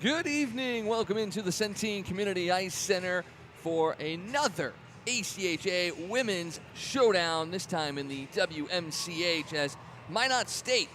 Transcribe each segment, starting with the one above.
Good evening. Welcome into the Centene Community Ice Center for another ACHA Women's Showdown, this time in the WMCH, as Minot State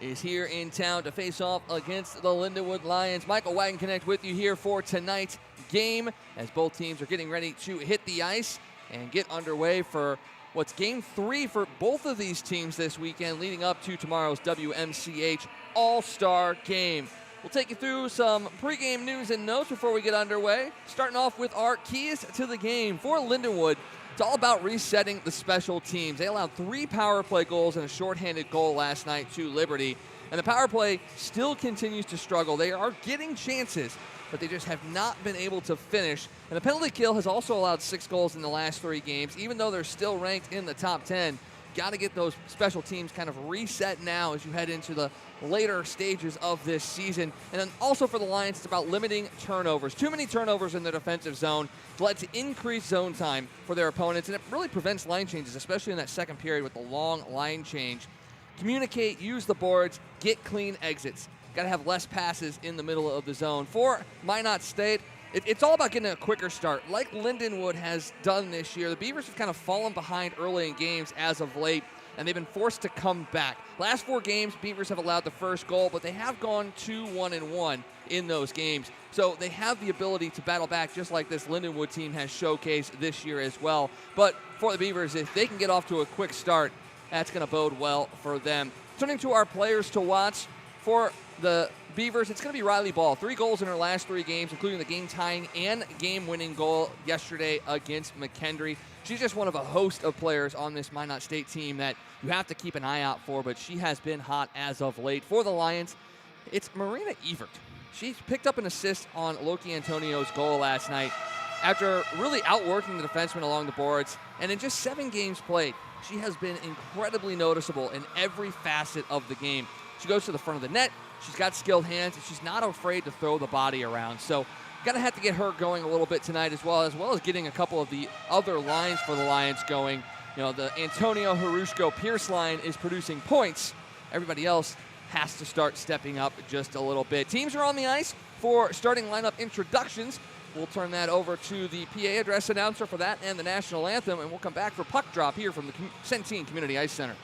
is here in town to face off against the Lindenwood Lions. Michael Wagenknecht with you here for tonight's game, as both teams are getting ready to hit the ice and get underway for what's Game 3 for both of these teams this weekend, leading up to tomorrow's WMCH All-Star Game. We'll take you through some pregame news and notes before we get underway. Starting off with our keys to the game. For Lindenwood, it's all about resetting the special teams. They allowed 3 power play goals and a shorthanded goal last night to Liberty. And the power play still continues to struggle. They are getting chances, but they just have not been able to finish. And the penalty kill has also allowed 6 goals in the last 3 games. Even though they're still ranked in the top 10, got to get those special teams kind of reset now as you head into the later stages of this season. And then also for the Lions, it's about limiting turnovers. Too many turnovers in the defensive zone led to increased zone time for their opponents, and it really prevents line changes, especially in that second period with the long line change. Communicate, use the boards, get clean exits. Got to have less passes in the middle of the zone. For Minot State, it's all about getting a quicker start. Like Lindenwood has done this year, the Beavers have kind of fallen behind early in games as of late, and they've been forced to come back. Last 4 games, Beavers have allowed the first goal, but they have gone 2-1-1 in those games. So they have the ability to battle back, just like this Lindenwood team has showcased this year as well. But for the Beavers, if they can get off to a quick start, that's going to bode well for them. Turning to our players to watch for the Beavers, it's going to be Riley Ball. 3 goals in her last 3 games, including the game-tying and game-winning goal yesterday against McKendree. She's just one of a host of players on this Minot State team that you have to keep an eye out for, but she has been hot as of late. For the Lions, it's Marina Evert. She picked up an assist on Loki Antonio's goal last night after really outworking the defenseman along the boards. And in just 7 games played, she has been incredibly noticeable in every facet of the game. She goes to the front of the net. She's got skilled hands, and she's not afraid to throw the body around. So going to have to get her going a little bit tonight as well as getting a couple of the other lines for the Lions going. You know, the Antonio Harushko-Pierce line is producing points. Everybody else has to start stepping up just a little bit. Teams are on the ice for starting lineup introductions. We'll turn that over to the PA address announcer for that and the national anthem, and we'll come back for puck drop here from the Centene Community Ice Center.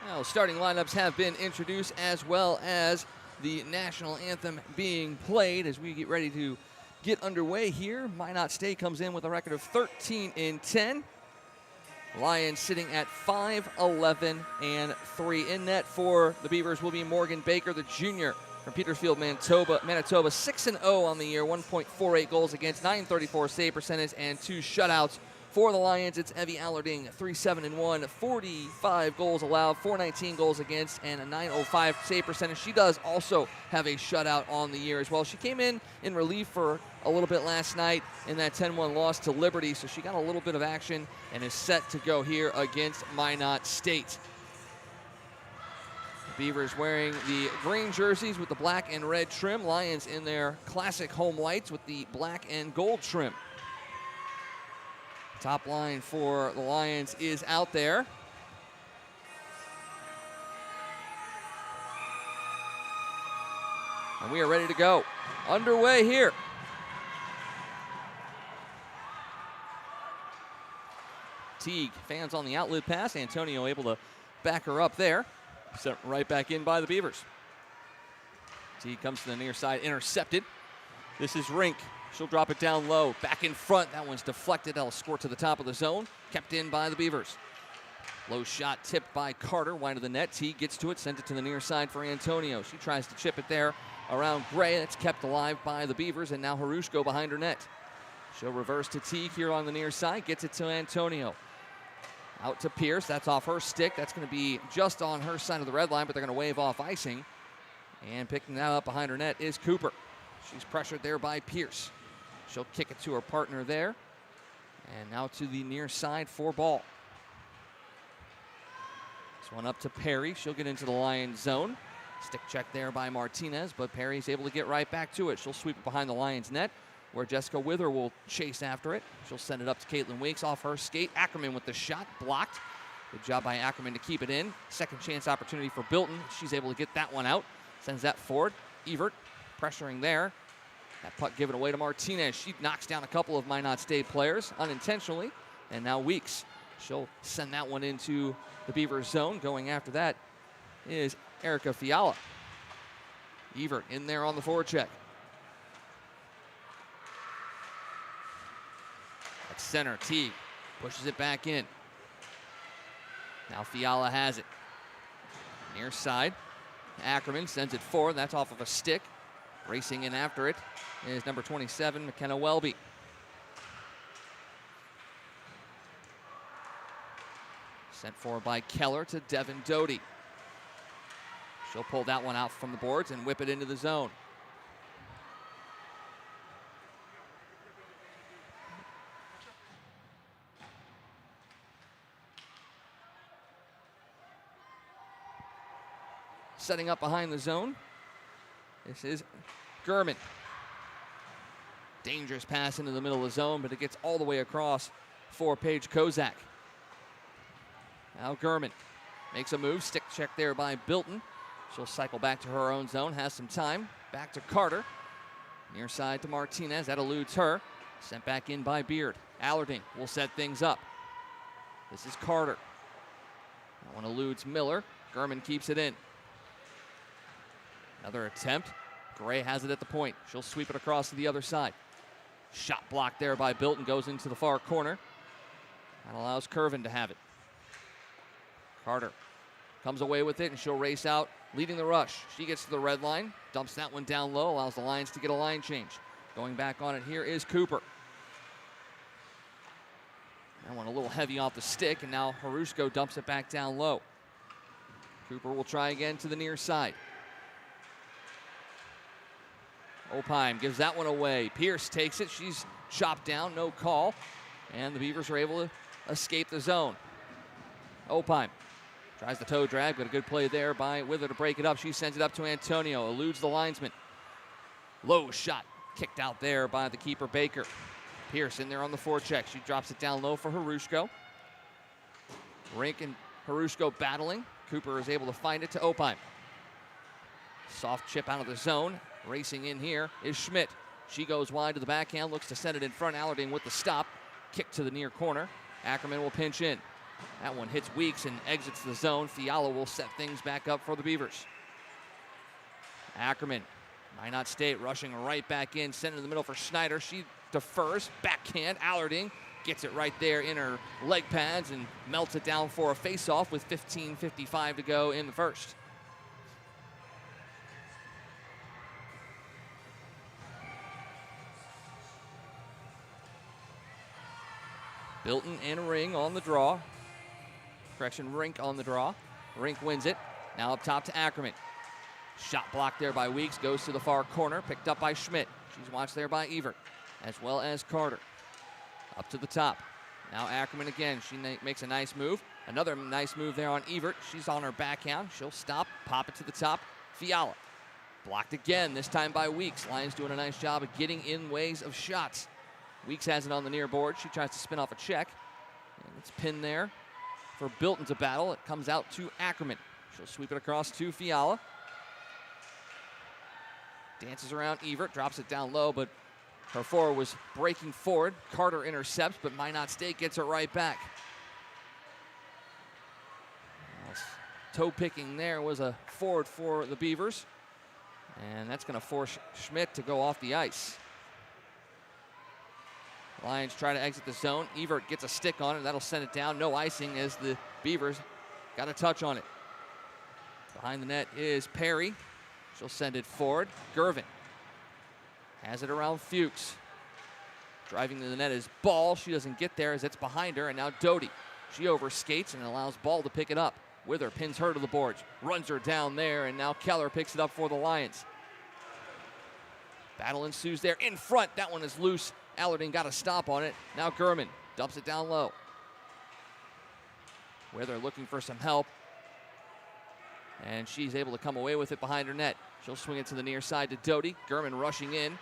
Well, starting lineups have been introduced, as well as the national anthem being played as we get ready to get underway here. Minot State comes in with a record of 13-10. Lions sitting at 5-11-3. In net for the Beavers will be Morgan Baker, the junior from Petersfield, Manitoba. 6-0 on the year, 1.48 goals against, .934 save percentage, and 2 shutouts. For the Lions, it's Evie Allarding, 3-7-1, 45 goals allowed, 419 goals against, and a .905 save percentage. She does also have a shutout on the year as well. She came in relief for a little bit last night in that 10-1 loss to Liberty, so she got a little bit of action and is set to go here against Minot State. The Beavers wearing the green jerseys with the black and red trim. Lions in their classic home whites with the black and gold trim. Top line for the Lions is out there. And we are ready to go. Underway here. Teague, fans on the outlet pass. Antonio able to back her up there. Sent right back in by the Beavers. Teague comes to the near side, intercepted. This is Rink. She'll drop it down low, back in front. That one's deflected. That'll score to the top of the zone. Kept in by the Beavers. Low shot tipped by Carter, wide of the net. Teague gets to it, sent it to the near side for Antonio. She tries to chip it there around Gray. That's kept alive by the Beavers, and now Harushko behind her net. She'll reverse to Teague here on the near side, gets it to Antonio. Out to Pierce, that's off her stick. That's going to be just on her side of the red line, but they're going to wave off icing. And picking that up behind her net is Cooper. She's pressured there by Pierce. She'll kick it to her partner there. And now to the near side for ball. This one up to Perry. She'll get into the Lions zone. Stick check there by Martinez, but Perry's able to get right back to it. She'll sweep it behind the Lions net, where Jessica Wither will chase after it. She'll send it up to Caitlin Weeks off her skate. Ackerman with the shot, blocked. Good job by Ackerman to keep it in. Second chance opportunity for Bilton. She's able to get that one out. Sends that forward. Evert pressuring there. That puck given away to Martinez. She knocks down a couple of Minot State players unintentionally. And now Weeks. She'll send that one into the Beavers zone. Going after that is Erica Fiala. Evert in there on the forecheck. At center, Teague pushes it back in. Now Fiala has it. Near side. Ackerman sends it forward. That's off of a stick. Racing in after it is number 27, McKenna Welby. Sent forward by Keller to Devin Doty. She'll pull that one out from the boards and whip it into the zone. Setting up behind the zone. This is Gurman. Dangerous pass into the middle of the zone, but it gets all the way across for Paige Kozak. Now Gurman makes a move. Stick check there by Bilton. She'll cycle back to her own zone. Has some time. Back to Carter. Near side to Martinez. That eludes her. Sent back in by Beard. Allarding will set things up. This is Carter. That one eludes Miller. Gurman keeps it in. Another attempt. Gray has it at the point. She'll sweep it across to the other side. Shot blocked there by Bilton. Goes into the far corner. That allows Curvin to have it. Carter comes away with it, and she'll race out, leading the rush. She gets to the red line. Dumps that one down low. Allows the Lions to get a line change. Going back on it here is Cooper. That one a little heavy off the stick, and now Harushko dumps it back down low. Cooper will try again to the near side. Opheim gives that one away. Pierce takes it. She's chopped down, no call. And the Beavers are able to escape the zone. Opheim tries the toe drag, but a good play there by Wither to break it up. She sends it up to Antonio, eludes the linesman. Low shot kicked out there by the keeper, Baker. Pierce in there on the forecheck. She drops it down low for Harushko. Rink and Harushko battling. Cooper is able to find it to Opheim. Soft chip out of the zone. Racing in here is Schmidt. She goes wide to the backhand, looks to send it in front. Allarding with the stop. Kick to the near corner. Ackerman will pinch in. That one hits Weeks and exits the zone. Fiala will set things back up for the Beavers. Ackerman, Minot State rushing right back in, sent in the middle for Schneider. She defers, backhand. Allarding gets it right there in her leg pads and melts it down for a face-off with 15:55 to go in the first. Bilton and Ring on the draw. Correction, Rink on the draw. Rink wins it. Now up top to Ackerman. Shot blocked there by Weeks. Goes to the far corner. Picked up by Schmidt. She's watched there by Evert, as well as Carter. Up to the top. Now Ackerman again. She makes a nice move. Another nice move there on Evert. She's on her backhand. She'll stop. Pop it to the top. Fiala. Blocked again, this time by Weeks. Lions doing a nice job of getting in ways of shots. Weeks has it on the near board. She tries to spin off a check. And it's pinned there for Bilton to battle. It comes out to Ackerman. She'll sweep it across to Fiala. Dances around Evert, drops it down low, but her forward was breaking forward. Carter intercepts, but Minot State gets it right back. Toe picking there was a forward for the Beavers. And that's going to force Schmidt to go off the ice. Lions try to exit the zone. Evert gets a stick on it. That'll send it down. No icing as the Beavers got a touch on it. Behind the net is Perry. She'll send it forward. Gervin has it around Fuchs. Driving to the net is Ball. She doesn't get there as it's behind her. And now Doty. She overskates and allows Ball to pick it up. Wither pins her to the boards. Runs her down there. And now Keller picks it up for the Lions. Battle ensues there in front. That one is loose. Allarding got a stop on it. Now Gurman dumps it down low. Wither looking for some help. And she's able to come away with it behind her net. She'll swing it to the near side to Doty. Gurman rushing in.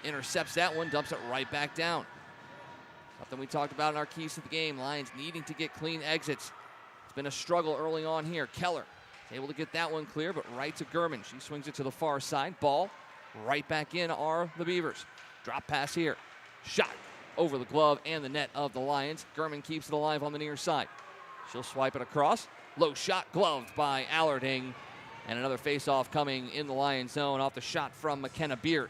Intercepts that one, dumps it right back down. Something we talked about in our keys to the game. Lions needing to get clean exits. It's been a struggle early on here. Keller is able to get that one clear, but right to Gurman. She swings it to the far side. Ball right back in are the Beavers. Drop pass here. Shot over the glove and the net of the Lions. Gurman keeps it alive on the near side. She'll swipe it across. Low shot gloved by Allarding. And another face-off coming in the Lions zone off the shot from McKenna Beard.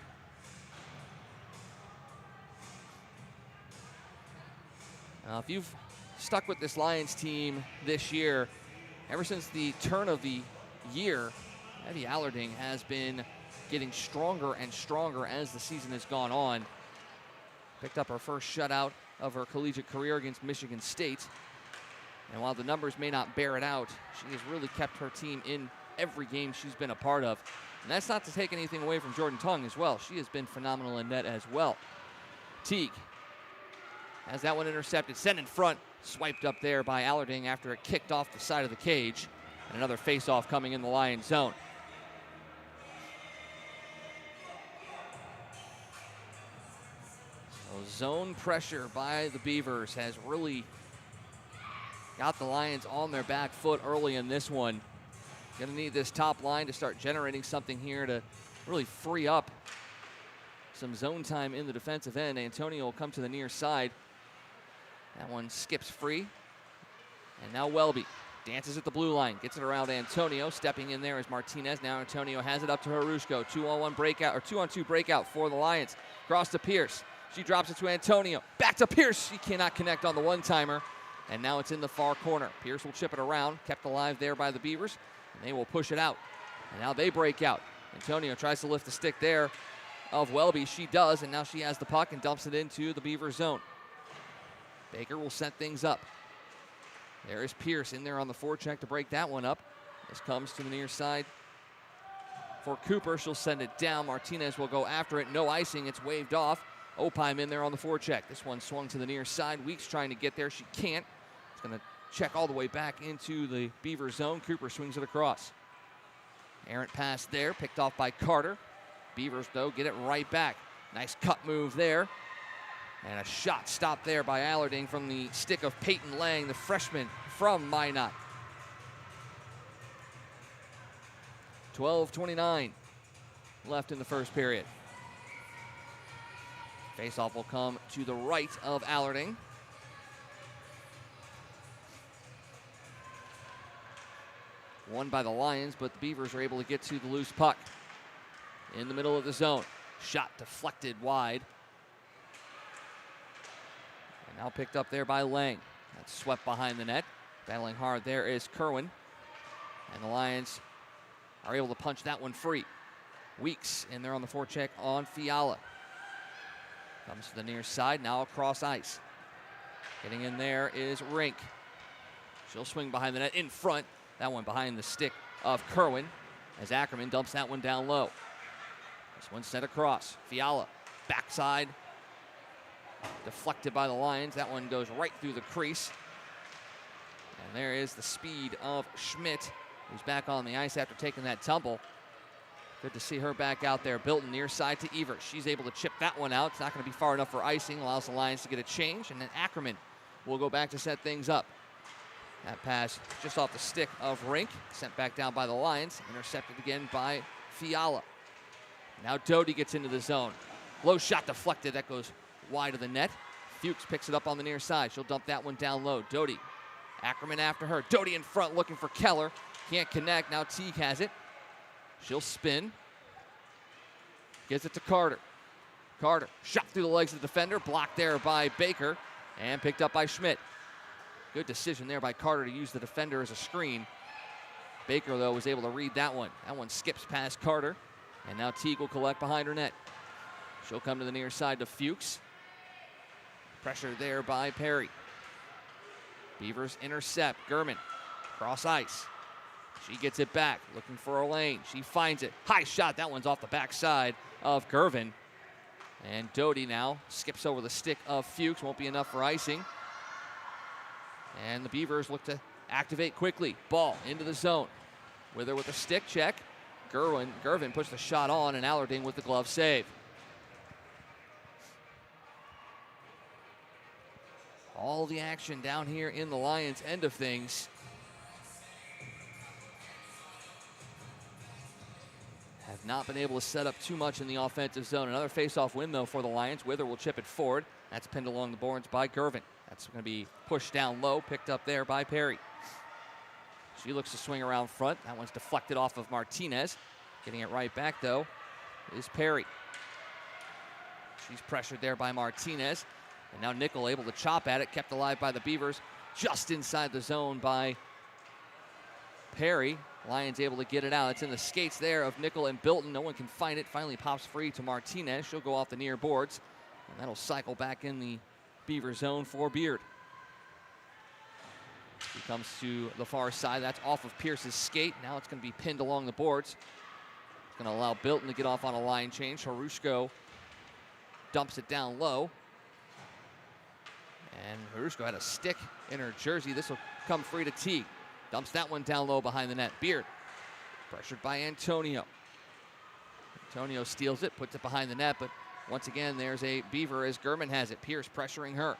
Now, if you've stuck with this Lions team this year, ever since the turn of the year, Eddie Allarding has been getting stronger and stronger as the season has gone on. Picked up her first shutout of her collegiate career against Michigan State. And while the numbers may not bear it out, she has really kept her team in every game she's been a part of. And that's not to take anything away from Jordan Tongue as well. She has been phenomenal in net as well. Teague has that one intercepted, sent in front, swiped up there by Allarding after it kicked off the side of the cage. And another face-off coming in the Lions zone. Zone pressure by the Beavers has really got the Lions on their back foot early in this one. Going to need this top line to start generating something here to really free up some zone time in the defensive end. Antonio will come to the near side. That one skips free. And now Welby dances at the blue line, gets it around Antonio. Stepping in there is Martinez. Now Antonio has it up to Harushko. 2-on-1 breakout, or 2-on-2 breakout for the Lions. Cross to Pierce. She drops it to Antonio. Back to Pierce. She cannot connect on the one-timer. And now it's in the far corner. Pierce will chip it around. Kept alive there by the Beavers. And they will push it out. And now they break out. Antonio tries to lift the stick there of Welby. She does. And now she has the puck and dumps it into the Beaver zone. Baker will set things up. There is Pierce in there on the forecheck to break that one up. This comes to the near side for Cooper. She'll send it down. Martinez will go after it. No icing. It's waved off. Opheim in there on the forecheck. This one swung to the near side. Weeks trying to get there. She can't. It's going to check all the way back into the Beaver zone. Cooper swings it across. Errant pass there. Picked off by Carter. Beavers, though, get it right back. Nice cut move there. And a shot stopped there by Allarding from the stick of Peyton Lang, the freshman from Minot. 12:29 left in the first period. Faceoff will come to the right of Allarding. won by the Lions, but the Beavers are able to get to the loose puck. In the middle of the zone. Shot deflected wide. And now picked up there by Lang. That's swept behind the net. Battling hard there is Kerwin. And the Lions are able to punch that one free. Weeks in there on the forecheck on Fiala. Comes to the near side, now across ice. Getting in there is Rink. She'll swing behind the net in front. That one behind the stick of Kerwin as Ackerman dumps that one down low. This one sent across. Fiala, backside. Deflected by the Lions. That one goes right through the crease. And there is the speed of Schmidt, who's back on the ice after taking that tumble. Good to see her back out there. Bilton near side to Evers. She's able to chip that one out. It's not going to be far enough for icing. Allows the Lions to get a change. And then Ackerman will go back to set things up. That pass just off the stick of Rink. Sent back down by the Lions. Intercepted again by Fiala. Now Doty gets into the zone. Low shot deflected. That goes wide of the net. Fuchs picks it up on the near side. She'll dump that one down low. Doty. Ackerman after her. Doty in front looking for Keller. Can't connect. Now Teague has it. She'll spin. Gives it to Carter. Carter shot through the legs of the defender. Blocked there by Baker. And picked up by Schmidt. Good decision there by Carter to use the defender as a screen. Baker, though, was able to read that one. That one skips past Carter. And now Teague will collect behind her net. She'll come to the near side to Fuchs. Pressure there by Perry. Beavers intercept. Gurman cross ice. She gets it back, looking for a lane. She finds it. High shot. That one's off the backside of Gervin. And Doty now skips over the stick of Fuchs. Won't be enough for icing. And the Beavers look to activate quickly. Ball into the zone. With her with a stick check. Gervin puts the shot on, and Allarding with the glove save. All the action down here in the Lions' end of things. Have not been able to set up too much in the offensive zone. Another face-off win, though, for the Lions. Wither will chip it forward. That's pinned along the boards by Gervin. That's going to be pushed down low, picked up there by Perry. She looks to swing around front. That one's deflected off of Martinez. Getting it right back, though, is Perry. She's pressured there by Martinez. And now Nickel able to chop at it, kept alive by the Beavers. Just inside the zone by Perry. Lions able to get it out. It's in the skates there of Nickel and Bilton. No one can find it. Finally pops free to Martinez. She'll go off the near boards. And that'll cycle back in the Beaver zone for Beard. He comes to the far side. That's off of Pierce's skate. Now it's going to be pinned along the boards. It's going to allow Bilton to get off on a line change. Harushko dumps it down low. And Harushko had a stick in her jersey. This will come free to Teague. Dumps that one down low behind the net. Beard pressured by Antonio. Antonio steals it, puts it behind the net, but once again, there's a Beaver as Gurman has it. Pierce pressuring her.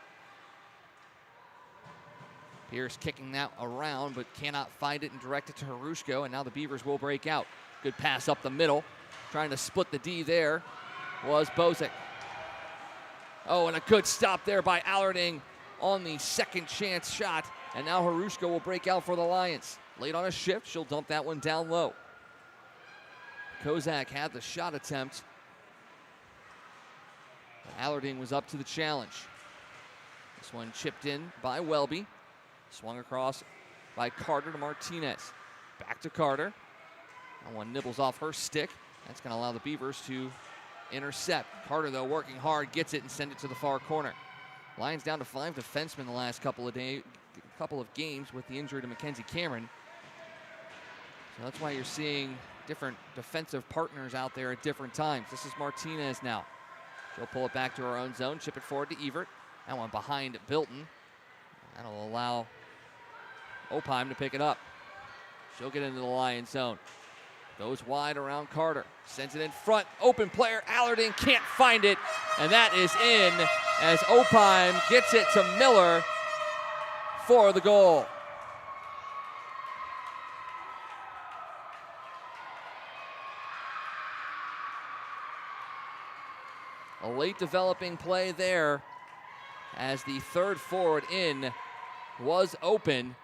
Pierce kicking that around, but cannot find it and direct it to Harushko, and now the Beavers will break out. Good pass up the middle. Trying to split the D there was Bozic. Oh, and a good stop there by Allarding on the second chance shot. And now Harushko will break out for the Lions. Late on a shift, she'll dump that one down low. Kozak had the shot attempt. Allarding was up to the challenge. This one chipped in by Welby. Swung across by Carter to Martinez. Back to Carter. That one nibbles off her stick. That's going to allow the Beavers to intercept. Carter, though, working hard, gets it and sends it to the far corner. Lions down to 5 defensemen the last couple of games with the injury to Mackenzie Cameron. So that's why you're seeing different defensive partners out there at different times. This is Martinez now. She'll pull it back to her own zone, chip it forward to Evert. That one behind Bilton. That'll allow Opheim to pick it up. She'll get into the Lions zone. Goes wide around Carter. Sends it in front. Open player. Allarding can't find it. And that is in as Opheim gets it to Miller for the goal. A late developing play there as the third forward in was open.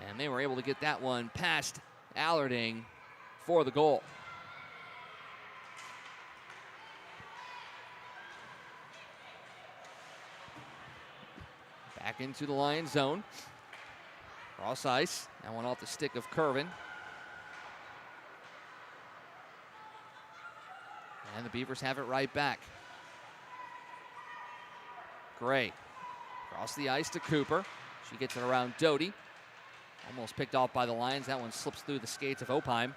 And they were able to get that one past Allarding for the goal. Back into the Lions zone. Cross ice. That one off the stick of Curvin. And the Beavers have it right back. Gray. Across the ice to Cooper. She gets it around Doty. Almost picked off by the Lions. That one slips through the skates of Opheim.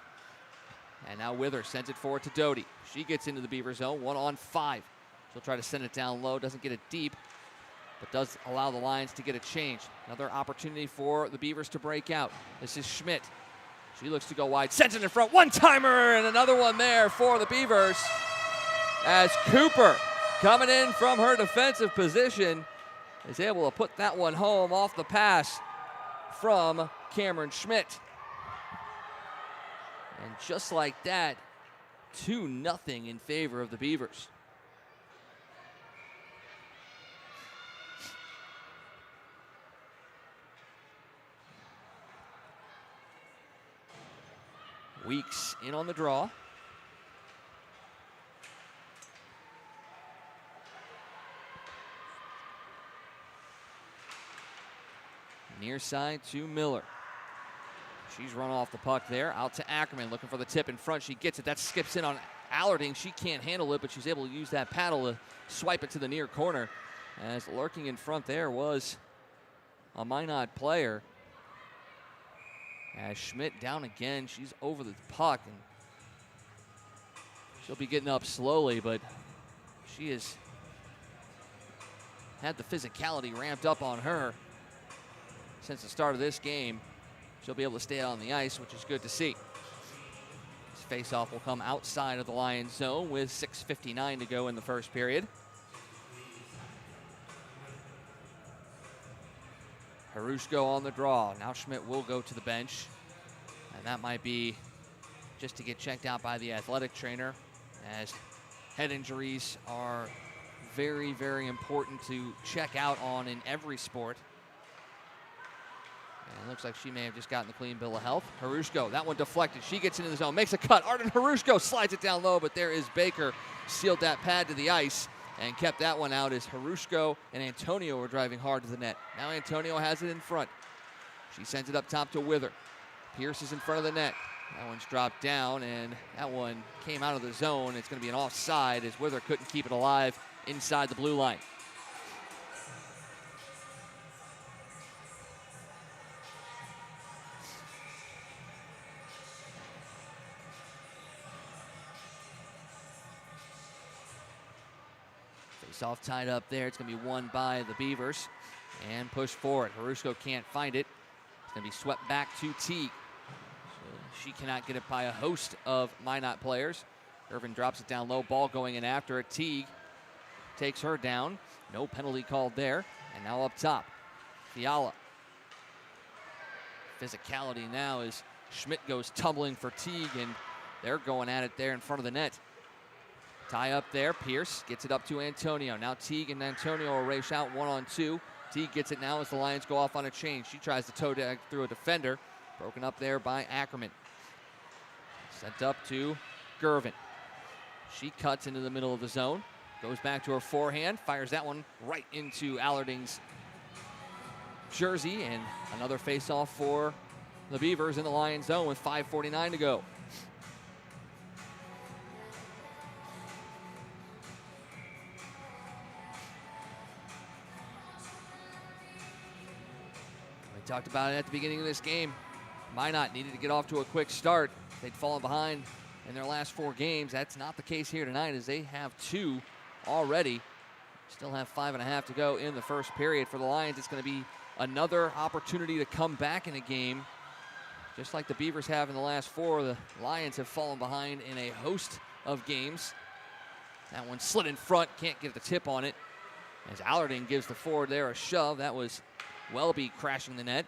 And now Wither sends it forward to Doty. She gets into the Beaver zone, 1-on-5. She'll try to send it down low, doesn't get it deep, but does allow the Lions to get a change. Another opportunity for the Beavers to break out. This is Schmidt. She looks to go wide, sends it in front, one-timer, and another one there for the Beavers. As Cooper, coming in from her defensive position, is able to put that one home off the pass from Cameron Schmidt. And just like that, 2-0 in favor of the Beavers. Weeks in on the draw. Near side to Miller. She's run off the puck there. Out to Ackerman, looking for the tip in front. She gets it. That skips in on Allarding. She can't handle it, but she's able to use that paddle to swipe it to the near corner. As lurking in front there was a Minot player. As Schmidt down again. She's over the puck, and she'll be getting up slowly, but she has had the physicality ramped up on her since the start of this game. She'll be able to stay on the ice, which is good to see. This face-off will come outside of the Lions zone with 6:59 to go in the first period. Harushko on the draw. Now Schmidt will go to the bench, and that might be just to get checked out by the athletic trainer, as head injuries are very, very important to check out on in every sport. And it looks like she may have just gotten the clean bill of health. Harushko, that one deflected. She gets into the zone, makes a cut. Arden Harushko slides it down low, but there is Baker. Sealed that pad to the ice and kept that one out as Harushko and Antonio were driving hard to the net. Now Antonio has it in front. She sends it up top to Wither. Pierce is in front of the net. That one's dropped down, and that one came out of the zone. It's going to be an offside as Wither couldn't keep it alive inside the blue line. Face-off tied up there. It's going to be won by the Beavers and pushed forward. Harushko can't find it. It's going to be swept back to Teague. She cannot get it by a host of Minot players. Irvin drops it down low. Ball going in after it. Teague takes her down. No penalty called there. And now up top, Fiala. Physicality now as Schmidt goes tumbling for Teague, and they're going at it there in front of the net. Tie up there. Pierce gets it up to Antonio. Now Teague and Antonio will race out 1-on-2. Teague gets it now as the Lions go off on a change. She tries to toe tag through a defender. Broken up there by Ackerman. Sent up to Gervin. She cuts into the middle of the zone. Goes back to her forehand. Fires that one right into Allarding's jersey. And another face-off for the Beavers in the Lions zone with 5:49 to go. We talked about it at the beginning of this game. Minot needed to get off to a quick start. They'd fallen behind in their last 4 games. That's not the case here tonight, as they have 2 already. Still have 5.5 to go in the first period. For the Lions, it's going to be another opportunity to come back in a game. Just like the Beavers have in the last 4, the Lions have fallen behind in a host of games. That one slid in front, can't get the tip on it, as Allarding gives the forward there a shove. That was Welby crashing the net.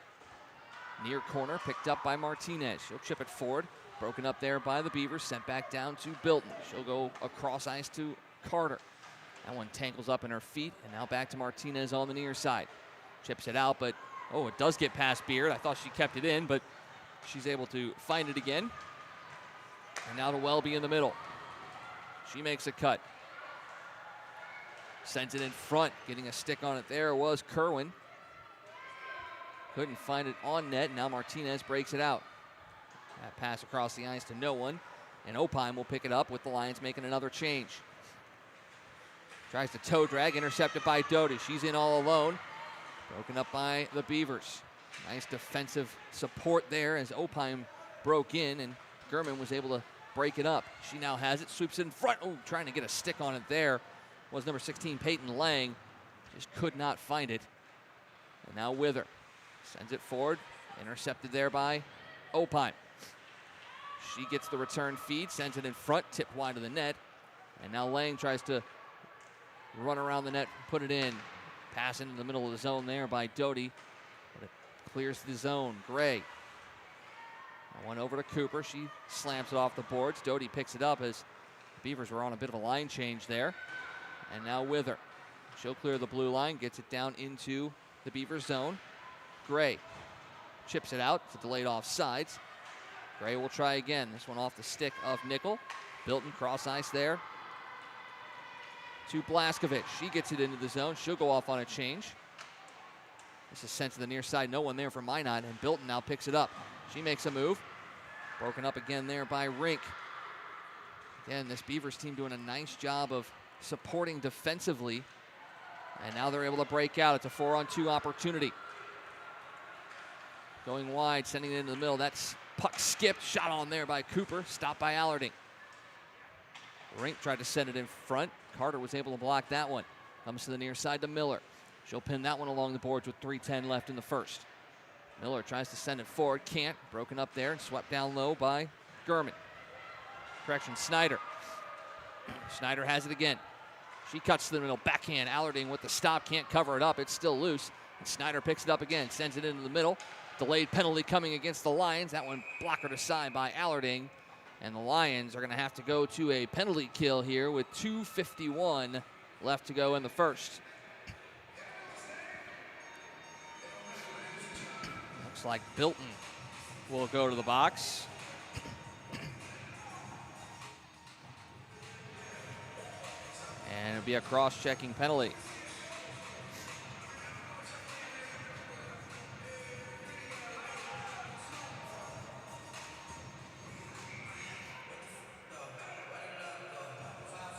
Near corner, picked up by Martinez. She'll chip it forward. Broken up there by the Beavers, sent back down to Bilton. She'll go across ice to Carter. That one tangles up in her feet, and now back to Martinez on the near side. Chips it out, but Oh, it does get past Beard. I thought she kept it in, but she's able to find it again. And now to Welby in the middle. She makes a cut. Sends it in front. Getting a stick on it there was Kerwin. Couldn't find it on net. Now Martinez breaks it out. That pass across the ice to no one. And Opheim will pick it up with the Lions making another change. Tries to toe drag, intercepted by Doty. She's in all alone. Broken up by the Beavers. Nice defensive support there as Opheim broke in and Gurman was able to break it up. She now has it, sweeps it in front. Oh, trying to get a stick on it there was number 16, Peyton Lang. Just could not find it. And now Wither sends it forward, intercepted there by Opheim. She gets the return feed, sends it in front, tipped wide of the net. And now Lang tries to run around the net, put it in. Pass into the middle of the zone there by Doty. But it clears the zone. Gray. Went over to Cooper. She slams it off the boards. Doty picks it up as the Beavers were on a bit of a line change there. And now Wither. She'll clear the blue line, gets it down into the Beavers zone. Gray chips it out. It's a delayed offsides. Gray will try again. This one off the stick of Nickel. Bilton cross ice there to Blaskovic. She gets it into the zone. She'll go off on a change. This is sent to the near side. No one there for Minot, and Bilton now picks it up. She makes a move. Broken up again there by Rink. Again, this Beavers team doing a nice job of supporting defensively. And now they're able to break out. It's a 4-on-2 opportunity. Going wide, sending it into the middle. That's puck skipped. Shot on there by Cooper. Stopped by Allarding. Rink tried to send it in front. Carter was able to block that one. Comes to the near side to Miller. She'll pin that one along the boards with 3:10 left in the first. Miller tries to send it forward. Can't. Broken up there and swept down low by Gurman. Correction, Snyder. Snyder has it again. She cuts to the middle. Backhand. Allarding with the stop. Can't cover it up. It's still loose. And Snyder picks it up again. Sends it into the middle. Delayed penalty coming against the Lions. That one blockered aside by Allarding. And the Lions are going to have to go to a penalty kill here with 2:51 left to go in the first. Looks like Bilton will go to the box. And it'll be a cross-checking penalty.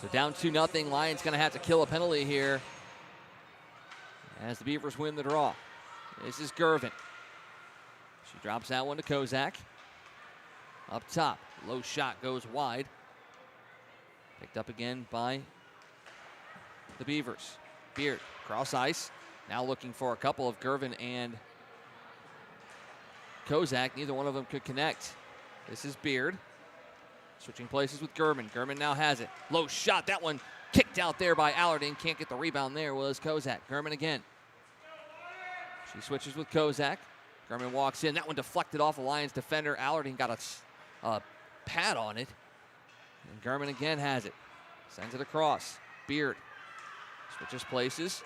So down 2-0, Lions going to have to kill a penalty here as the Beavers win the draw. This is Gervin. She drops that one to Kozak. Up top, low shot goes wide. Picked up again by the Beavers. Beard, cross ice. Now looking for a couple of Gervin and Kozak. Neither one of them could connect. This is Beard. Switching places with Gurman. Gurman now has it. Low shot. That one kicked out there by Allarding. Can't get the rebound there was Kozak. Gurman again. She switches with Kozak. Gurman walks in. That one deflected off the Lions defender. Allarding got a pad on it. And Gurman again has it. Sends it across. Beard switches places.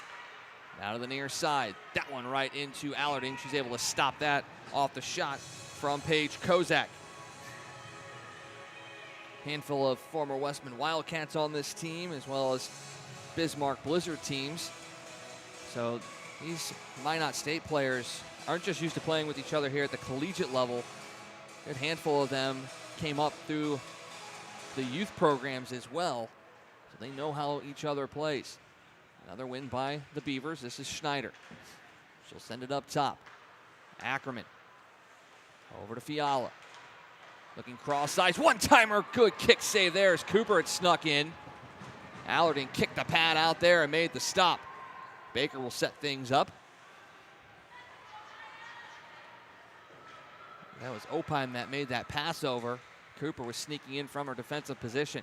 Now to the near side. That one right into Allarding. She's able to stop that off the shot from Paige Kozak. Handful of former Westman Wildcats on this team, as well as Bismarck Blizzard teams. So these Minot State players aren't just used to playing with each other here at the collegiate level. A good handful of them came up through the youth programs as well, so they know how each other plays. Another win by the Beavers. This is Schneider. She'll send it up top. Ackerman over to Fiala. Looking cross ice, one-timer, good kick save there as Cooper had snuck in. Allarding kicked the pad out there and made the stop. Baker will set things up. That was Opheim that made that pass over. Cooper was sneaking in from her defensive position.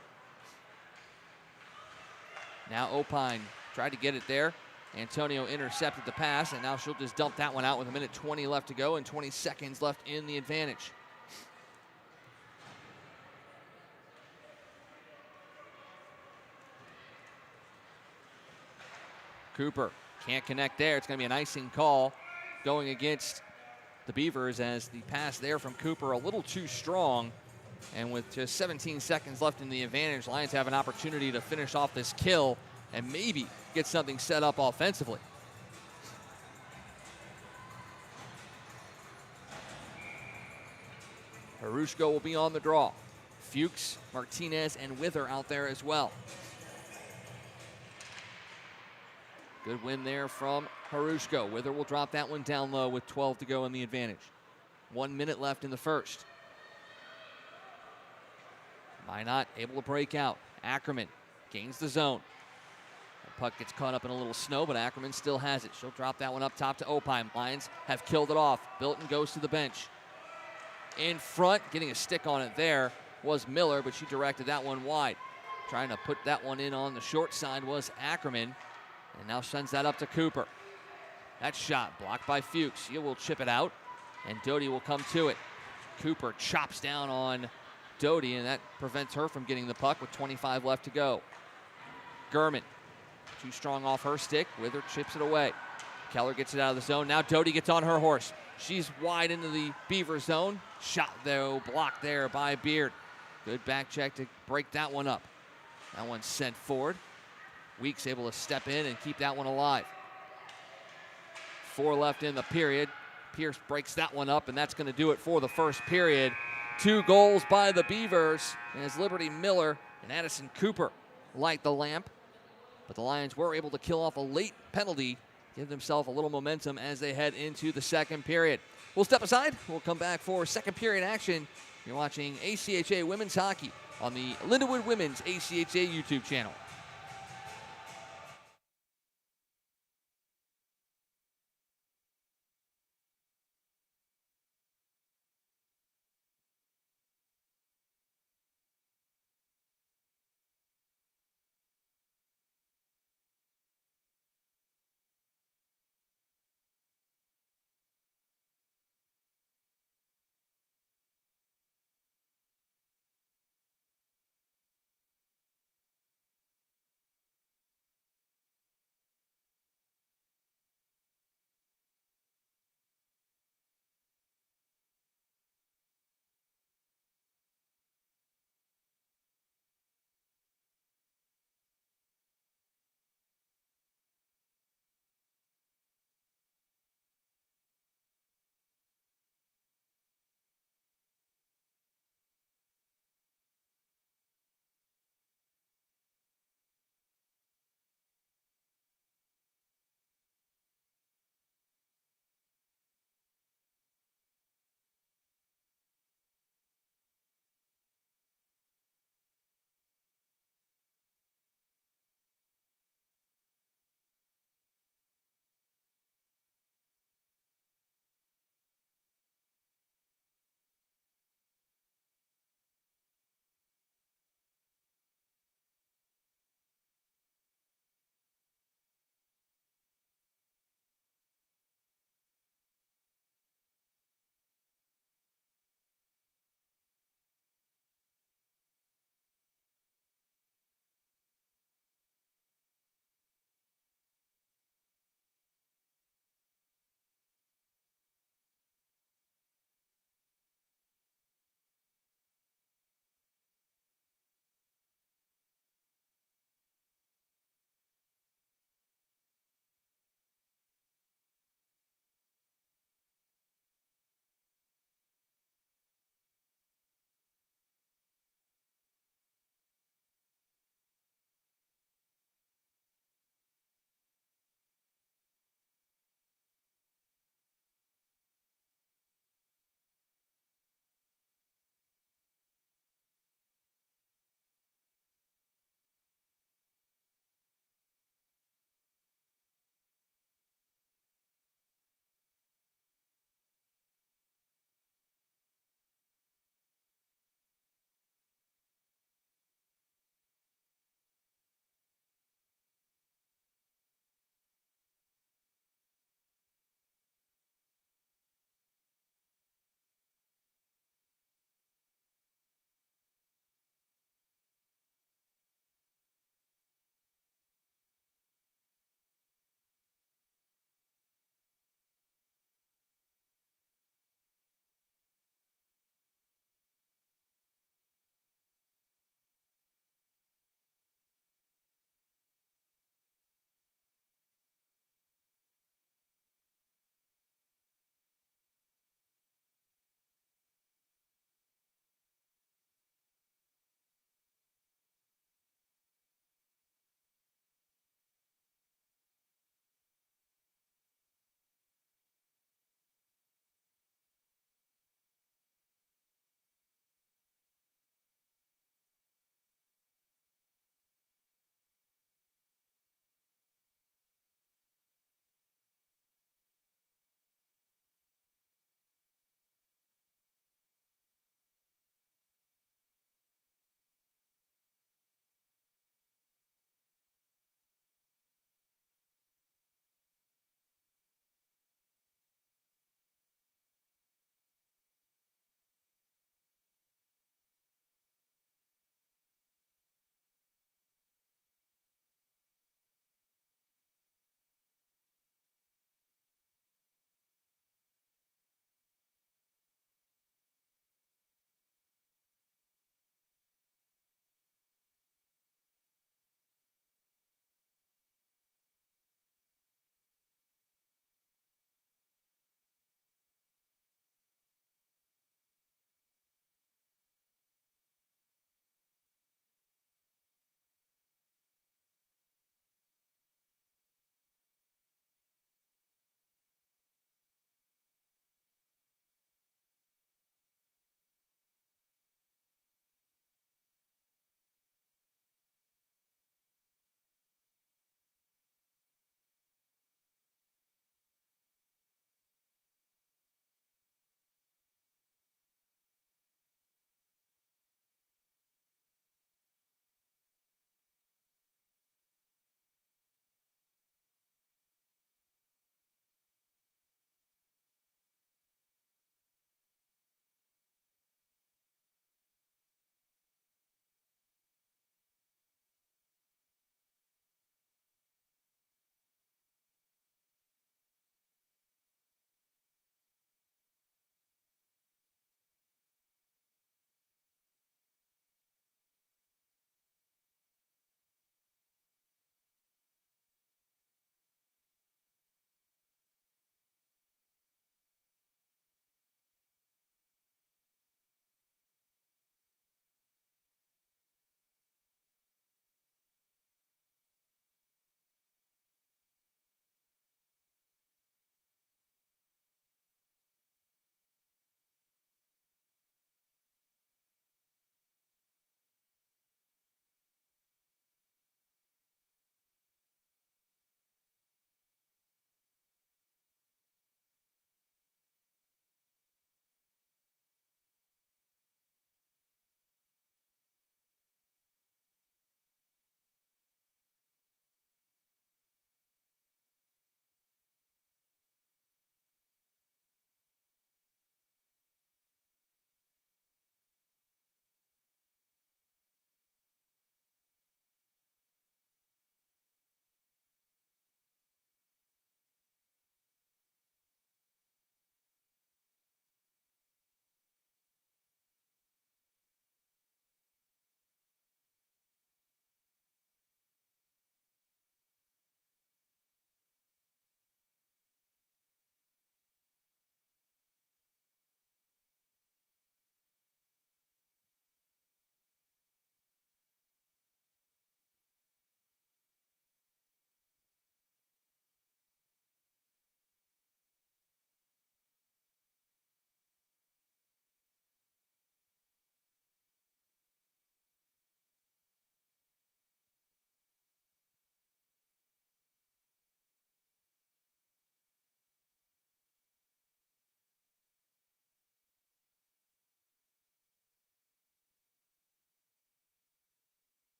Now Opheim tried to get it there. Antonio intercepted the pass, and now she'll just dump that one out with 1:20 left to go and 20 seconds left in the advantage. Cooper can't connect there. It's going to be an icing call going against the Beavers, as the pass there from Cooper a little too strong. And with just 17 seconds left in the advantage, Lions have an opportunity to finish off this kill and maybe get something set up offensively. Harushko will be on the draw. Fuchs, Martinez, and Wither out there as well. Good win there from Harushko. Wither will drop that one down low with 12 to go in the advantage. 1 minute left in the first. Minot able to break out. Ackerman gains the zone. The puck gets caught up in a little snow, but Ackerman still has it. She'll drop that one up top to Opheim. Lions have killed it off. Bilton goes to the bench. In front, getting a stick on it there was Miller, but she directed that one wide. Trying to put that one in on the short side was Ackerman, and now sends that up to Cooper. That shot blocked by Fuchs. He will chip it out, and Doty will come to it. Cooper chops down on Doty, and that prevents her from getting the puck with 25 left to go. Gurman, too strong off her stick. Wither chips it away. Keller gets it out of the zone. Now Doty gets on her horse. She's wide into the Beaver zone. Shot, though, blocked there by Beard. Good back check to break that one up. That one's sent forward. Weeks able to step in and keep that one alive. 4 left in the period. Pierce breaks that one up, and that's going to do it for the first period. 2 goals by the Beavers as Liberty Miller and Addison Cooper light the lamp. But the Lions were able to kill off a late penalty, give themselves a little momentum as they head into the second period. We'll step aside. We'll come back for second period action. You're watching ACHA Women's Hockey on the Lindenwood Women's ACHA YouTube channel.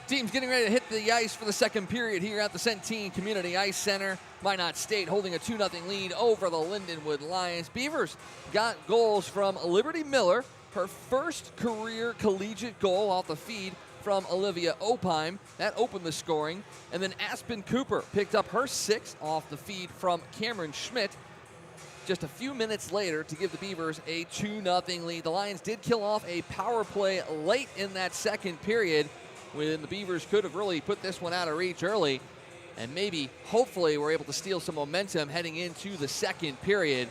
Team's getting ready to hit the ice for the second period here at the Centene Community Ice Center. Minot State holding a 2-0 lead over the Lindenwood Lions. Beavers got goals from Liberty Miller, her first career collegiate goal off the feed from Olivia Opheim. That opened the scoring. And then Aspen Cooper picked up her sixth off the feed from Cameron Schmidt just a few minutes later to give the Beavers a 2-0 lead. The Lions did kill off a power play late in that second period, when the Beavers could have really put this one out of reach early, and maybe, hopefully, we're able to steal some momentum heading into the second period.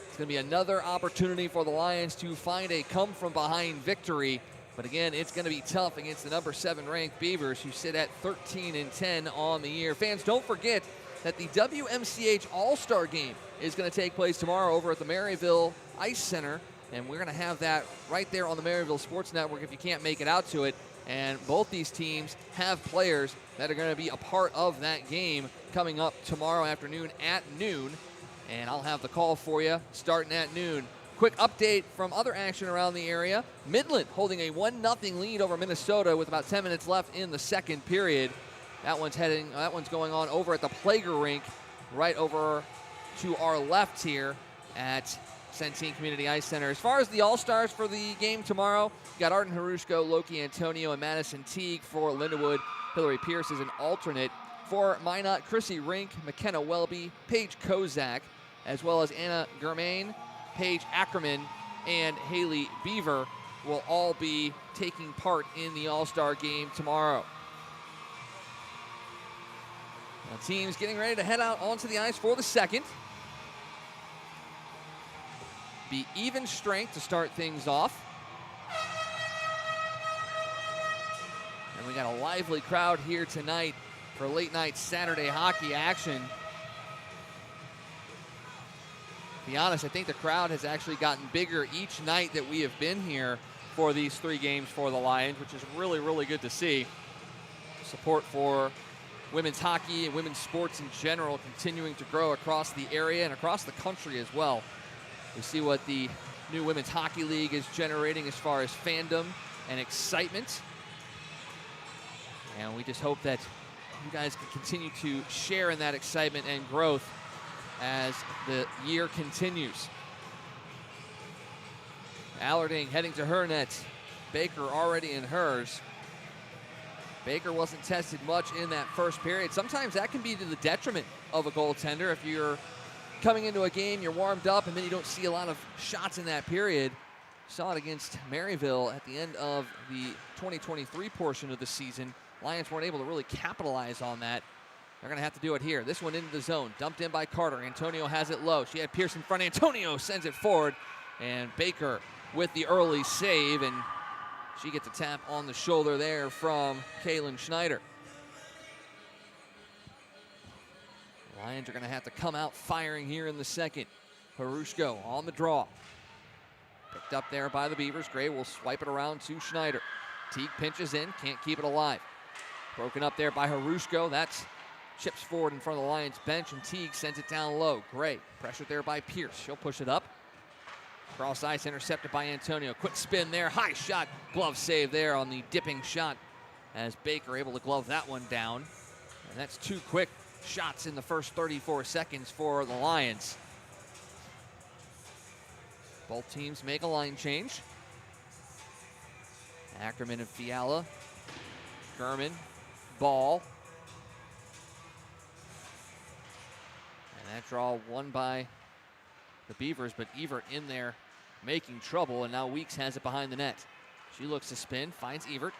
It's going to be another opportunity for the Lions to find a come-from-behind victory, but again, it's going to be tough against the number 7 ranked Beavers, who sit at 13-10 on the year. Fans, don't forget that the WMCH All-Star Game is going to take place tomorrow over at the Maryville Ice Center, and we're going to have that right there on the Maryville Sports Network if you can't make it out to it. And both these teams have players that are going to be a part of that game coming up tomorrow afternoon at noon. And I'll have the call for you starting at noon. Quick update from other action around the area. Midland holding a 1-0 lead over Minnesota with about 10 minutes left in the second period. That one's going on over at the Plager Rink, right over to our left here at Centene Community Ice Center. As far as the All-Stars for the game tomorrow, you got Arden Harushko, Loki Antonio, and Madison Teague for Lindenwood. Hillary Pierce is an alternate. For Minot, Chrissy Rink, McKenna Welby, Paige Kozak, as well as Anna Germain, Paige Ackerman, and Haley Beaver will all be taking part in the All-Star game tomorrow. The team's getting ready to head out onto the ice for the second. Be even strength to start things off. And we got a lively crowd here tonight for late night Saturday hockey action. To be honest, I think the crowd has actually gotten bigger each night that we have been here for these 3 games for the Lions, which is really, really good to see. Support for women's hockey and women's sports in general continuing to grow across the area and across the country as well. We see what the new Women's Hockey League is generating as far as fandom and excitement. And we just hope that you guys can continue to share in that excitement and growth as the year continues. Allarding heading to her net. Baker already in hers. Baker wasn't tested much in that first period. Sometimes that can be to the detriment of a goaltender. If you're coming into a game, you're warmed up, and then you don't see a lot of shots in that period. Saw it against Maryville at the end of the 2023 portion of the season. Lions weren't able to really capitalize on that. They're going to have to do it here. This one into the zone, dumped in by Carter. Antonio has it low. She had Pierce in front. Antonio sends it forward, and Baker with the early save, and she gets a tap on the shoulder there from Kaylin Schneider. Lions are going to have to come out firing here in the second. Harushko on the draw. Picked up there by the Beavers. Gray will swipe it around to Schneider. Teague pinches in, can't keep it alive. Broken up there by Harushko. That's chips forward in front of the Lions bench, and Teague sends it down low. Gray pressured there by Pierce. She'll push it up. Cross ice intercepted by Antonio. Quick spin there. High shot. Glove save there on the dipping shot as Baker able to glove that one down. And that's 2 quick shots in the first 34 seconds for the Lions. Both teams make a line change. Ackerman and Fiala. German. Ball. And that draw won by the Beavers, but Evert in there making trouble, and now Weeks has it behind the net. She looks to spin, finds Evert.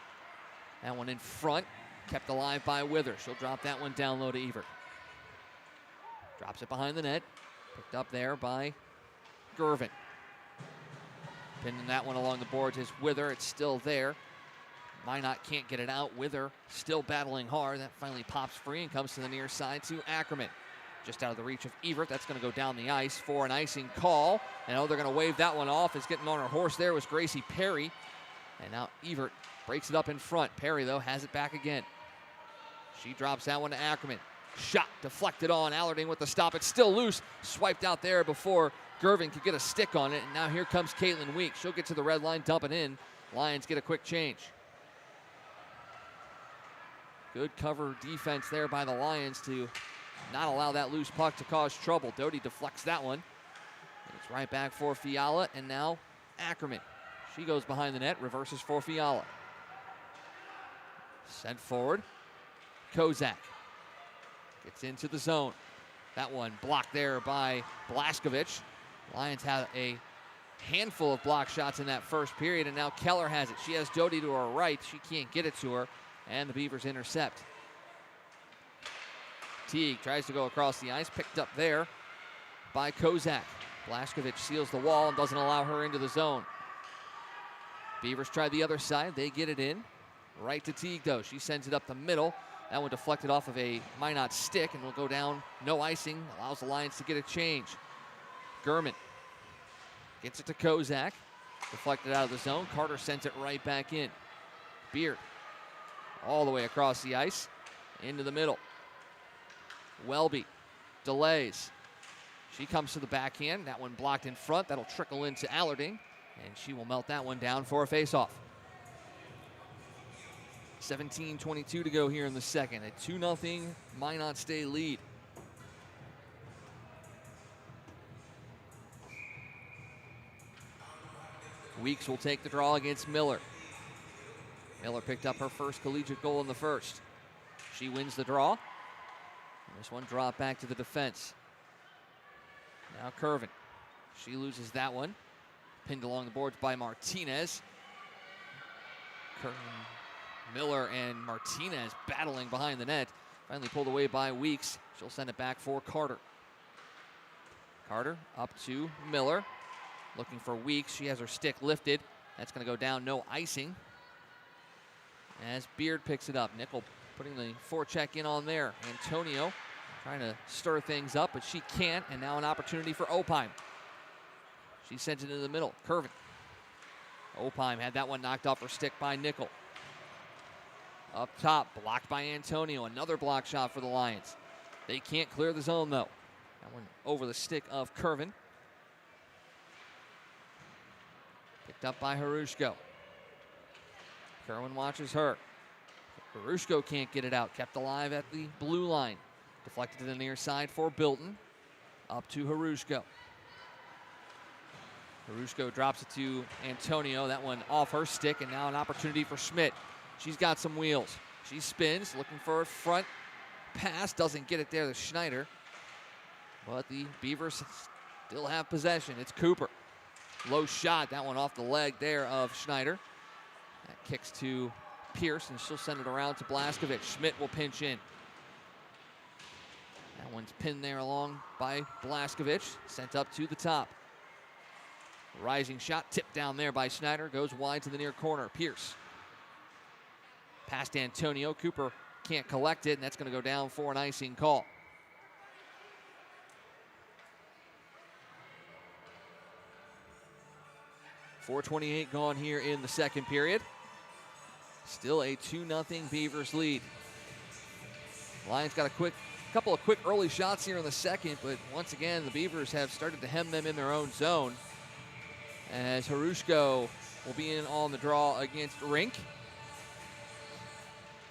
That one in front, kept alive by Wither. She'll drop that one down low to Evert. Drops it behind the net, picked up there by Gervin. Pinning that one along the boards is Wither. It's still there. Minot can't get it out. Wither still battling hard. That finally pops free and comes to the near side to Ackerman. Just out of the reach of Evert. That's going to go down the ice for an icing call. And they're going to wave that one off. As getting on her horse there was Gracie Perry. And now Evert breaks it up in front. Perry, though, has it back again. She drops that one to Ackerman. Shot deflected on. Allarding with the stop. It's still loose. Swiped out there before Gervin could get a stick on it. And now here comes Caitlin Weeks. She'll get to the red line, dump it in. Lions get a quick change. Good cover defense there by the Lions to not allow that loose puck to cause trouble. Doty deflects that one. It's right back for Fiala, and now Ackerman. She goes behind the net, reverses for Fiala. Sent forward. Kozak gets into the zone. That one blocked there by Blaskovich. Lions have a handful of block shots in that first period, and now Keller has it. She has Doty to her right. She can't get it to her, and the Beavers intercept. Teague tries to go across the ice, picked up there by Kozak. Blaskovich seals the wall and doesn't allow her into the zone. Beavers try the other side. They get it in. Right to Teague, though. She sends it up the middle. That one deflected off of a Minot stick and will go down. No icing. Allows the Lions to get a change. Gurman gets it to Kozak. Deflected out of the zone. Carter sends it right back in. Beard all the way across the ice. Into the middle. Welby delays. She comes to the backhand. That one blocked in front. That'll trickle into Allarding, and she will melt that one down for a faceoff. 17:22 to go here in the second. A 2-0 Minot State lead. Weeks will take the draw against Miller. Miller picked up her first collegiate goal in the first. She wins the draw. And this one dropped back to the defense. Now Curvin. She loses that one. Pinned along the boards by Martinez. Curvin, Miller, and Martinez battling behind the net. Finally pulled away by Weeks. She'll send it back for Carter. Carter up to Miller. Looking for Weeks. She has her stick lifted. That's going to go down. No icing. As Beard picks it up. Nickel putting the forecheck in on there. Antonio trying to stir things up, but she can't. And now an opportunity for Opheim. She sends it into the middle. Curvin. Opheim had that one knocked off her stick by Nickel. Up top, blocked by Antonio. Another block shot for the Lions. They can't clear the zone, though. That one over the stick of Curvin. Picked up by Harushko. Kerwin watches her. Harushko can't get it out. Kept alive at the blue line. Deflected to the near side for Bilton. Up to Harushko. Harushko drops it to Antonio. That one off her stick, and now an opportunity for Schmidt. She's got some wheels. She spins, looking for a front pass. Doesn't get it there to Schneider. But the Beavers still have possession. It's Cooper. Low shot. That one off the leg there of Schneider. That kicks to Pierce, and she'll send it around to Blaskovich. Schmidt will pinch in. That one's pinned there along by Blaskovich. Sent up to the top. Rising shot, tipped down there by Schneider. Goes wide to the near corner. Pierce. Past Antonio. Cooper can't collect it, and that's going to go down for an icing call. .428 gone here in the second period. Still a 2-0 Beavers lead. Lions got a couple of quick early shots here in the second, but once again, the Beavers have started to hem them in their own zone. As Harushko will be in on the draw against Rink.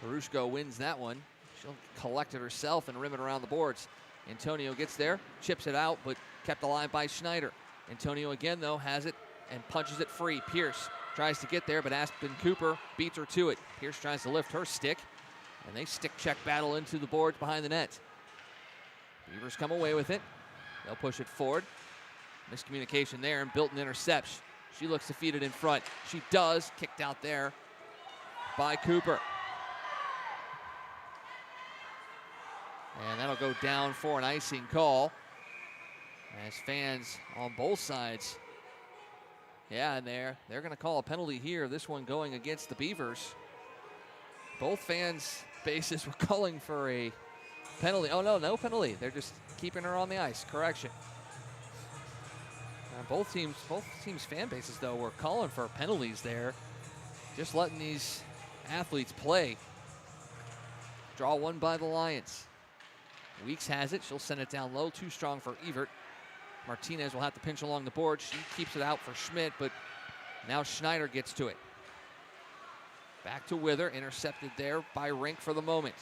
Harushko wins that one. She'll collect it herself and rim it around the boards. Antonio gets there, chips it out, but kept alive by Schneider. Antonio again, though, has it and punches it free. Pierce tries to get there, but Aspen Cooper beats her to it. Pierce tries to lift her stick, and they stick check battle into the boards behind the net. Beavers come away with it. They'll push it forward. Miscommunication there, and Bilton intercepts. She looks to feed it in front. She does. Kicked out there by Cooper. And that'll go down for an icing call. As fans on both sides. Yeah, and they're going to call a penalty here. This one going against the Beavers. Both fans' bases were calling for a penalty. Oh, no penalty. They're just keeping her on the ice. Correction. Both teams' fan bases, though, were calling for penalties there. Just letting these athletes play. Draw one by the Lions. Weeks has it. She'll send it down low. Too strong for Evert. Martinez will have to pinch along the board. She keeps it out for Schmidt, but now Schneider gets to it. Back to Wither, intercepted there by Rink for the moment.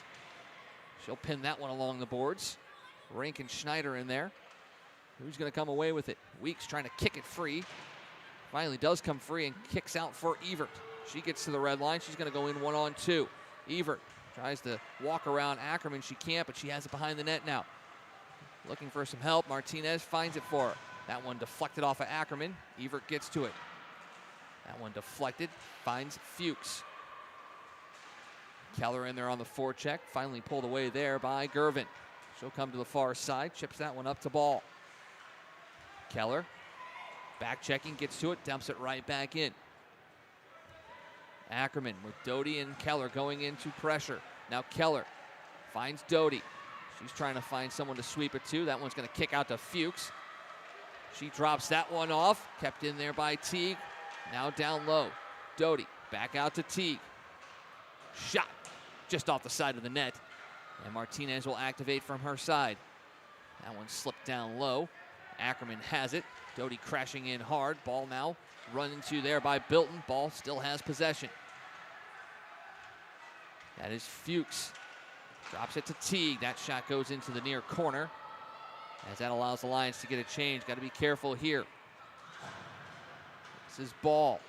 She'll pin that one along the boards. Rink and Schneider in there. Who's going to come away with it? Weeks trying to kick it free. Finally does come free and kicks out for Evert. She gets to the red line. She's going to go in 1-on-2. Evert tries to walk around Ackerman. She can't, but she has it behind the net now. Looking for some help. Martinez finds it for her. That one deflected off of Ackerman. Evert gets to it. That one deflected. Finds Fuchs. Keller in there on the forecheck. Finally pulled away there by Gervin. She'll come to the far side. Chips that one up to Ball. Keller. Back checking. Gets to it. Dumps it right back in. Ackerman with Doty and Keller going into pressure. Now Keller finds Doty. She's trying to find someone to sweep it to. That one's going to kick out to Fuchs. She drops that one off. Kept in there by Teague. Now down low. Doty back out to Teague. Shot just off the side of the net. And Martinez will activate from her side. That one slipped down low. Ackerman has it. Doty crashing in hard. Ball now run into there by Bilton. Ball still has possession. That is Fuchs. Drops it to Teague. That shot goes into the near corner, as that allows the Lions to get a change. Got to be careful here. This is Ball.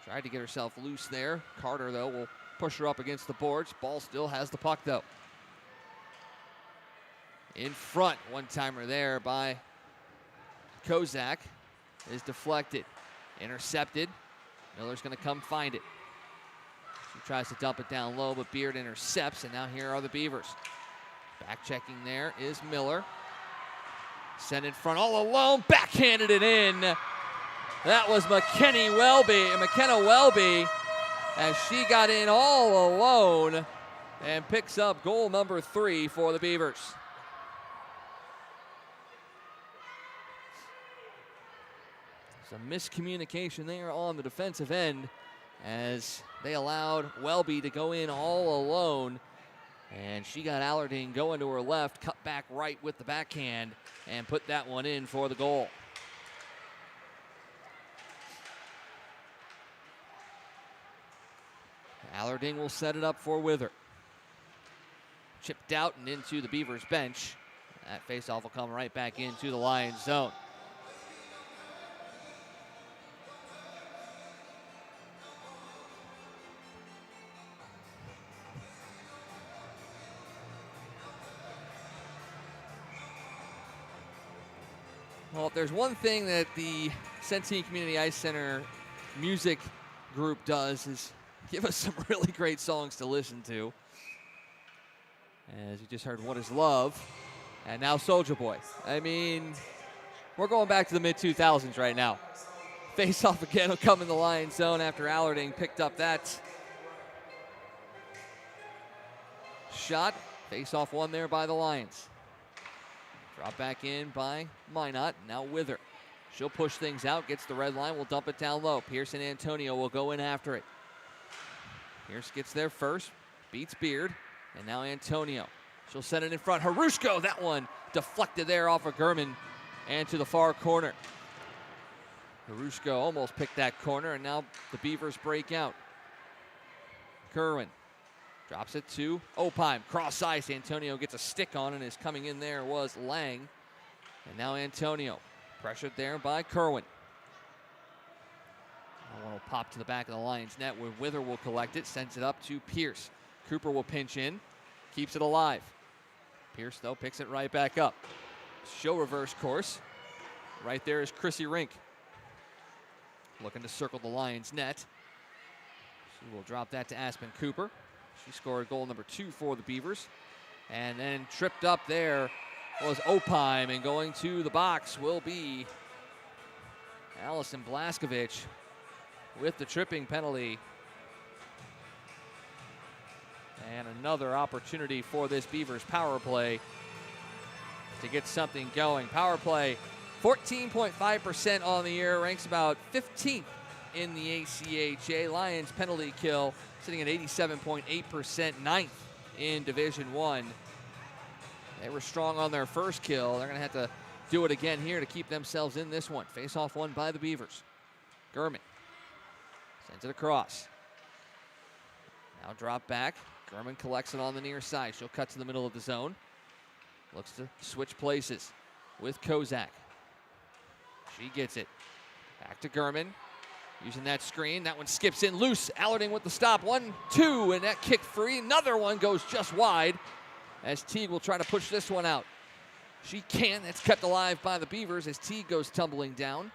Tried to get herself loose there. Carter, though, will push her up against the boards. Ball still has the puck, though. In front, one-timer there by Kozak is deflected. Intercepted. Miller's going to come find it. She tries to dump it down low, but Beard intercepts, and now here are the Beavers. Back checking there is Miller. Sent in front all alone, backhanded it in. That was McKenna Welby, as she got in all alone and picks up goal number 3 for the Beavers. Some miscommunication there on the defensive end, as they allowed Welby to go in all alone. And she got Allardine going to her left, cut back right with the backhand, and put that one in for the goal. Allardine will set it up for Wither. Chipped out and into the Beavers bench. That faceoff will come right back into the Lions zone. Well, if there's one thing that the Centene Community Ice Center music group does, is give us some really great songs to listen to. As you just heard, What Is Love? And now Soulja Boy. I mean, we're going back to the mid-2000s right now. Face-off again will come in the Lions zone after Allardine picked up that shot. Face-off one there by the Lions. Drop back in by Minot. Now Wither. She'll push things out, gets the red line, will dump it down low. Pierce and Antonio will go in after it. Pierce gets there first, beats Beard, and now Antonio. She'll send it in front. Harushko, that one deflected there off of Gurman and to the far corner. Harushko almost picked that corner, and now the Beavers break out. Kerwin drops it to Opheim. Cross ice. Antonio gets a stick on, and is coming in there was Lang. And now Antonio. Pressured there by Kerwin. That one will pop to the back of the Lions net, where Wither will collect it. Sends it up to Pierce. Cooper will pinch in. Keeps it alive. Pierce, though, picks it right back up. Show reverse course. Right there is Chrissy Rink. Looking to circle the Lions net. She will drop that to Aspen Cooper. She scored goal number 2 for the Beavers. And then tripped up there was Opheim, and going to the box will be Allison Blaskovich with the tripping penalty. And another opportunity for this Beavers power play to get something going. Power play, 14.5% on the year, ranks about 15th in the ACHA. Lions penalty kill sitting at 87.8%, 9th in Division I. They were strong on their first kill. They're going to have to do it again here to keep themselves in this one. Face-off one by the Beavers. Gurman sends it across. Now drop back. German collects it on the near side. She'll cut to the middle of the zone. Looks to switch places with Kozak. She gets it. Back to German. Using that screen. That one skips in loose. Allerding with the stop. 1, 2, and that kick free. Another one goes just wide as Teague will try to push this one out. She can't. That's kept alive by the Beavers as Teague goes tumbling down.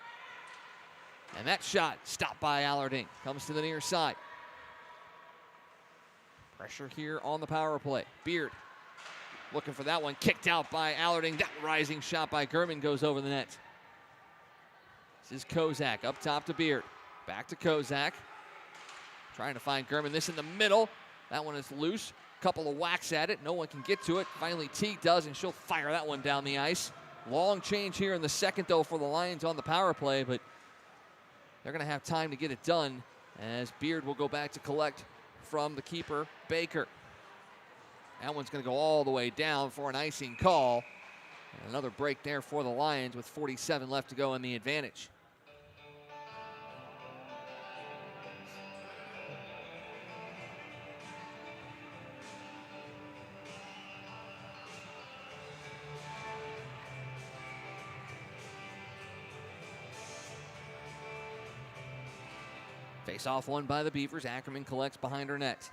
And that shot stopped by Allerding. Comes to the near side. Pressure here on the power play. Beard looking for that one. Kicked out by Allerding. That rising shot by German goes over the net. This is Kozak up top to Beard. Back to Kozak. Trying to find German. This in the middle. That one is loose. Couple of whacks at it. No one can get to it. Finally, Teague does, and she'll fire that one down the ice. Long change here in the second, though, for the Lions on the power play, but they're going to have time to get it done as Beard will go back to collect from the keeper, Baker. That one's going to go all the way down for an icing call. And another break there for the Lions with 47 left to go in the advantage. Face off one by the Beavers. Ackerman collects behind her net.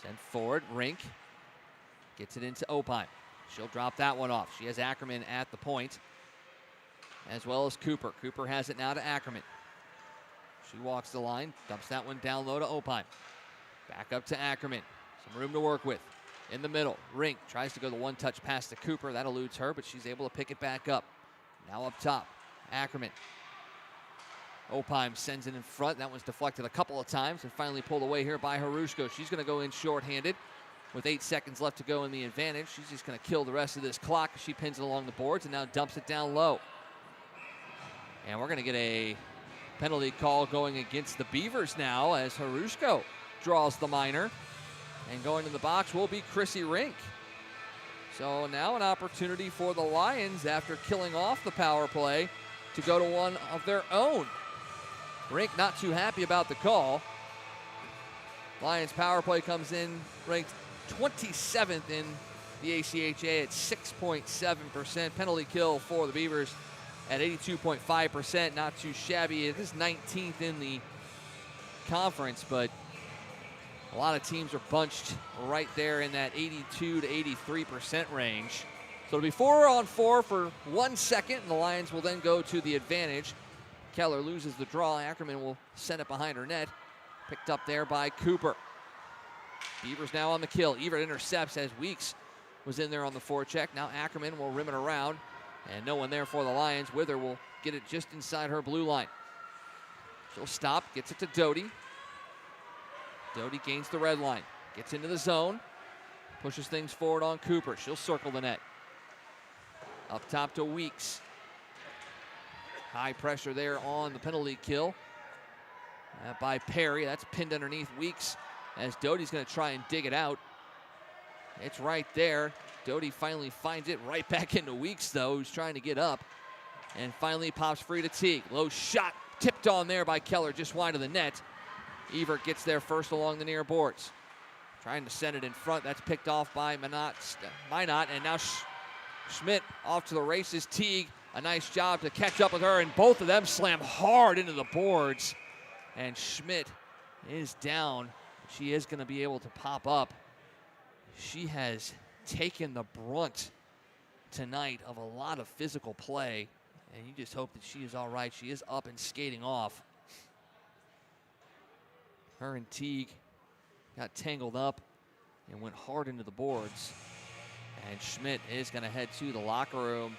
Sent forward. Rink gets it into Opine. She'll drop that one off. She has Ackerman at the point, as well as Cooper. Cooper has it now to Ackerman. She walks the line, dumps that one down low to Opine. Back up to Ackerman. Some room to work with. In the middle, Rink tries to go the one-touch pass to Cooper. That eludes her, but she's able to pick it back up. Now up top, Ackerman. Opine sends it in front. That one's deflected a couple of times and finally pulled away here by Harushko. She's going to go in shorthanded with 8 seconds left to go in the advantage. She's just going to kill the rest of this clock. She pins it along the boards and now dumps it down low. And we're going to get a penalty call going against the Beavers now as Harushko draws the minor. And going to the box will be Chrissy Rink. So now an opportunity for the Lions after killing off the power play to go to one of their own. Rink not too happy about the call. Lions power play comes in ranked 27th in the ACHA at 6.7%. Penalty kill for the Beavers at 82.5%. Not too shabby. It is 19th in the conference, but a lot of teams are bunched right there in that 82 to 83% range. So it'll be 4-on-4 for 1 second, and the Lions will then go to the advantage. Keller loses the draw. Ackerman will send it behind her net. Picked up there by Cooper. Beavers now on the kill. Evert intercepts as Weeks was in there on the forecheck. Now Ackerman will rim it around, and no one there for the Lions. Wither will get it just inside her blue line. She'll stop, gets it to Doty. Doty gains the red line, gets into the zone, pushes things forward on Cooper. She'll circle the net. Up top to Weeks. High pressure there on the penalty kill by Perry. That's pinned underneath Weeks as Doty's going to try and dig it out. It's right there. Doty finally finds it right back into Weeks, though, who's trying to get up. And finally pops free to Teague. Low shot tipped on there by Keller just wide of the net. Evert gets there first along the near boards. Trying to send it in front. That's picked off by Minot. And now Schmidt off to the races. Teague, a nice job to catch up with her. And both of them slam hard into the boards. And Schmidt is down. She is going to be able to pop up. She has taken the brunt tonight of a lot of physical play. And you just hope that she is all right. She is up and skating off. Her and Teague got tangled up and went hard into the boards. And Schmidt is going to head to the locker room.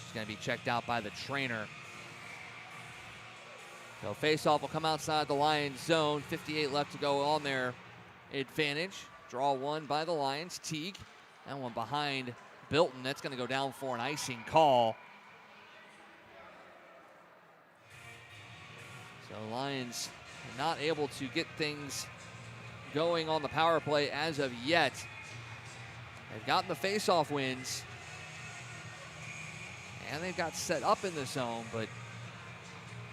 She's going to be checked out by the trainer. So face-off will come outside the Lions zone. 58 left to go on their advantage. Draw one by the Lions. Teague. That one behind Bilton. That's going to go down for an icing call. So Lions not able to get things going on the power play as of yet. They've gotten the face-off wins. And they've got set up in the zone, but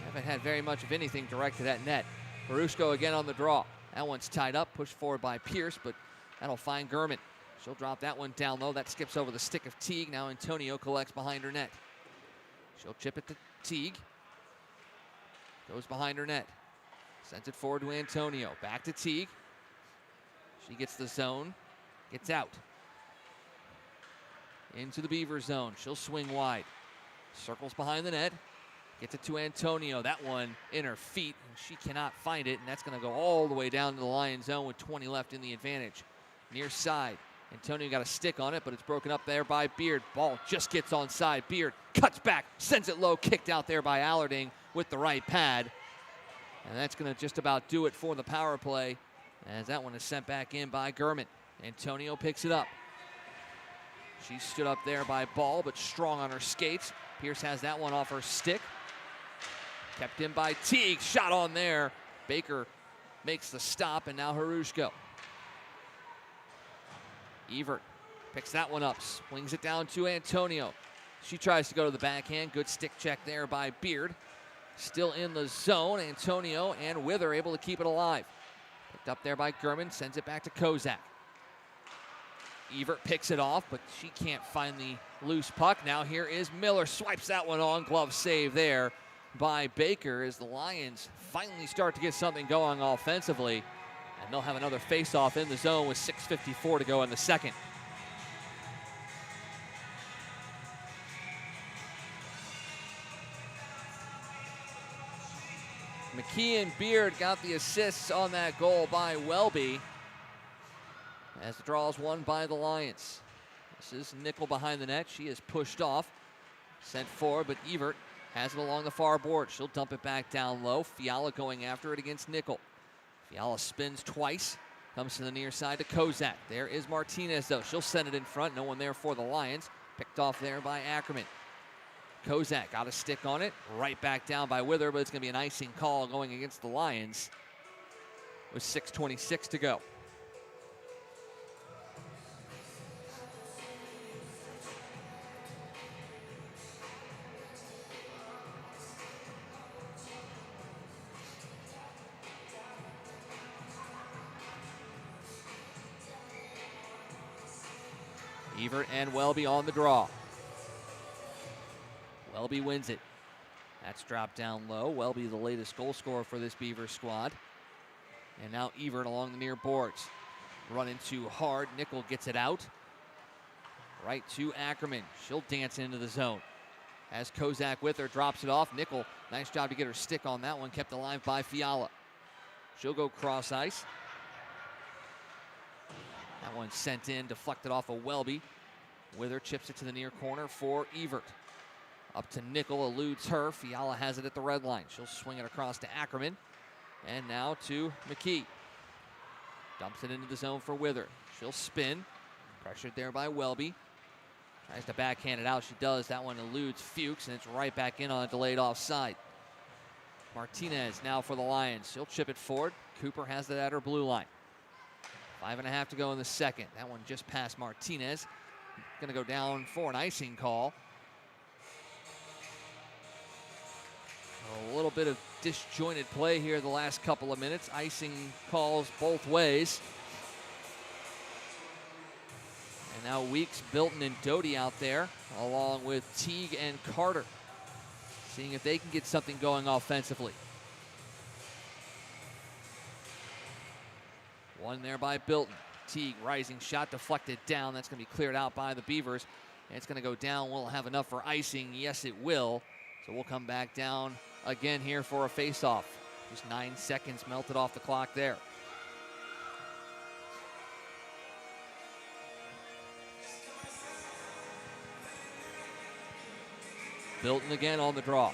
haven't had very much of anything direct to that net. Harushko again on the draw. That one's tied up, pushed forward by Pierce, but that'll find Gurman. She'll drop that one down low. That skips over the stick of Teague. Now Antonio collects behind her net. She'll chip it to Teague. Goes behind her net. Sends it forward to Antonio. Back to Teague. She gets the zone. Gets out. Into the Beaver zone. She'll swing wide. Circles behind the net. Gets it to Antonio. That one in her feet, and she cannot find it, and that's going to go all the way down to the Lions zone with 20 left in the advantage. Near side. Antonio got a stick on it, but it's broken up there by Beard. Ball just gets onside. Beard cuts back, sends it low, kicked out there by Allerding with the right pad. And that's going to just about do it for the power play, as that one is sent back in by Gurman. Antonio picks it up. She stood up there by Ball, but strong on her skates. Pierce has that one off her stick. Kept in by Teague. Shot on there. Baker makes the stop, and now Harushko. Evert picks that one up. Swings it down to Antonio. She tries to go to the backhand. Good stick check there by Beard. Still in the zone. Antonio and Wither able to keep it alive. Picked up there by Gurman. Sends it back to Kozak. Evert picks it off, but she can't find the loose puck. Now here is Miller. Swipes that one on. Glove save there by Baker as the Lions finally start to get something going offensively. And they'll have another face-off in the zone with 6:54 to go in the second. McKee and Beard got the assists on that goal by Welby, as the draw is won by the Lions. This is Nickel behind the net. She is pushed off, sent forward, but Evert has it along the far board. She'll dump it back down low. Fiala going after it against Nickel. Fiala spins twice, comes to the near side to Kozak. There is Martinez, though. She'll send it in front. No one there for the Lions. Picked off there by Ackerman. Kozak got a stick on it. Right back down by Wither, but it's going to be an icing call going against the Lions with 6:26 to go. Evert and Welby on the draw. Welby wins it. That's dropped down low. Welby the latest goal scorer for this Beavers squad. And now Evert along the near boards. Running too hard. Nickel gets it out. Right to Ackerman. She'll dance into the zone. As Kozak with her, drops it off. Nickel, nice job to get her stick on that one. Kept alive by Fiala. She'll go cross ice. That one sent in, deflected off of Welby. Wither chips it to the near corner for Evert. Up to Nickel, eludes her. Fiala has it at the red line. She'll swing it across to Ackerman. And now to McKee. Dumps it into the zone for Wither. She'll spin. Pressured there by Welby. Tries to backhand it out. She does. That one eludes Fuchs, and it's right back in on a delayed offside. Martinez now for the Lions. She'll chip it forward. Cooper has it at her blue line. 5.5 to go in the second. That one just past Martinez. Going to go down for an icing call. A little bit of disjointed play here the last couple of minutes. Icing calls both ways. And now Weeks, Bilton, and Doty out there, along with Teague and Carter, seeing if they can get something going offensively. One there by Bilton. Teague, rising shot, deflected down. That's going to be cleared out by the Beavers. And it's going to go down. Will it have enough for icing? Yes, it will. So we'll come back down again here for a face-off. Just 9 seconds melted off the clock there. Bilton again on the draw.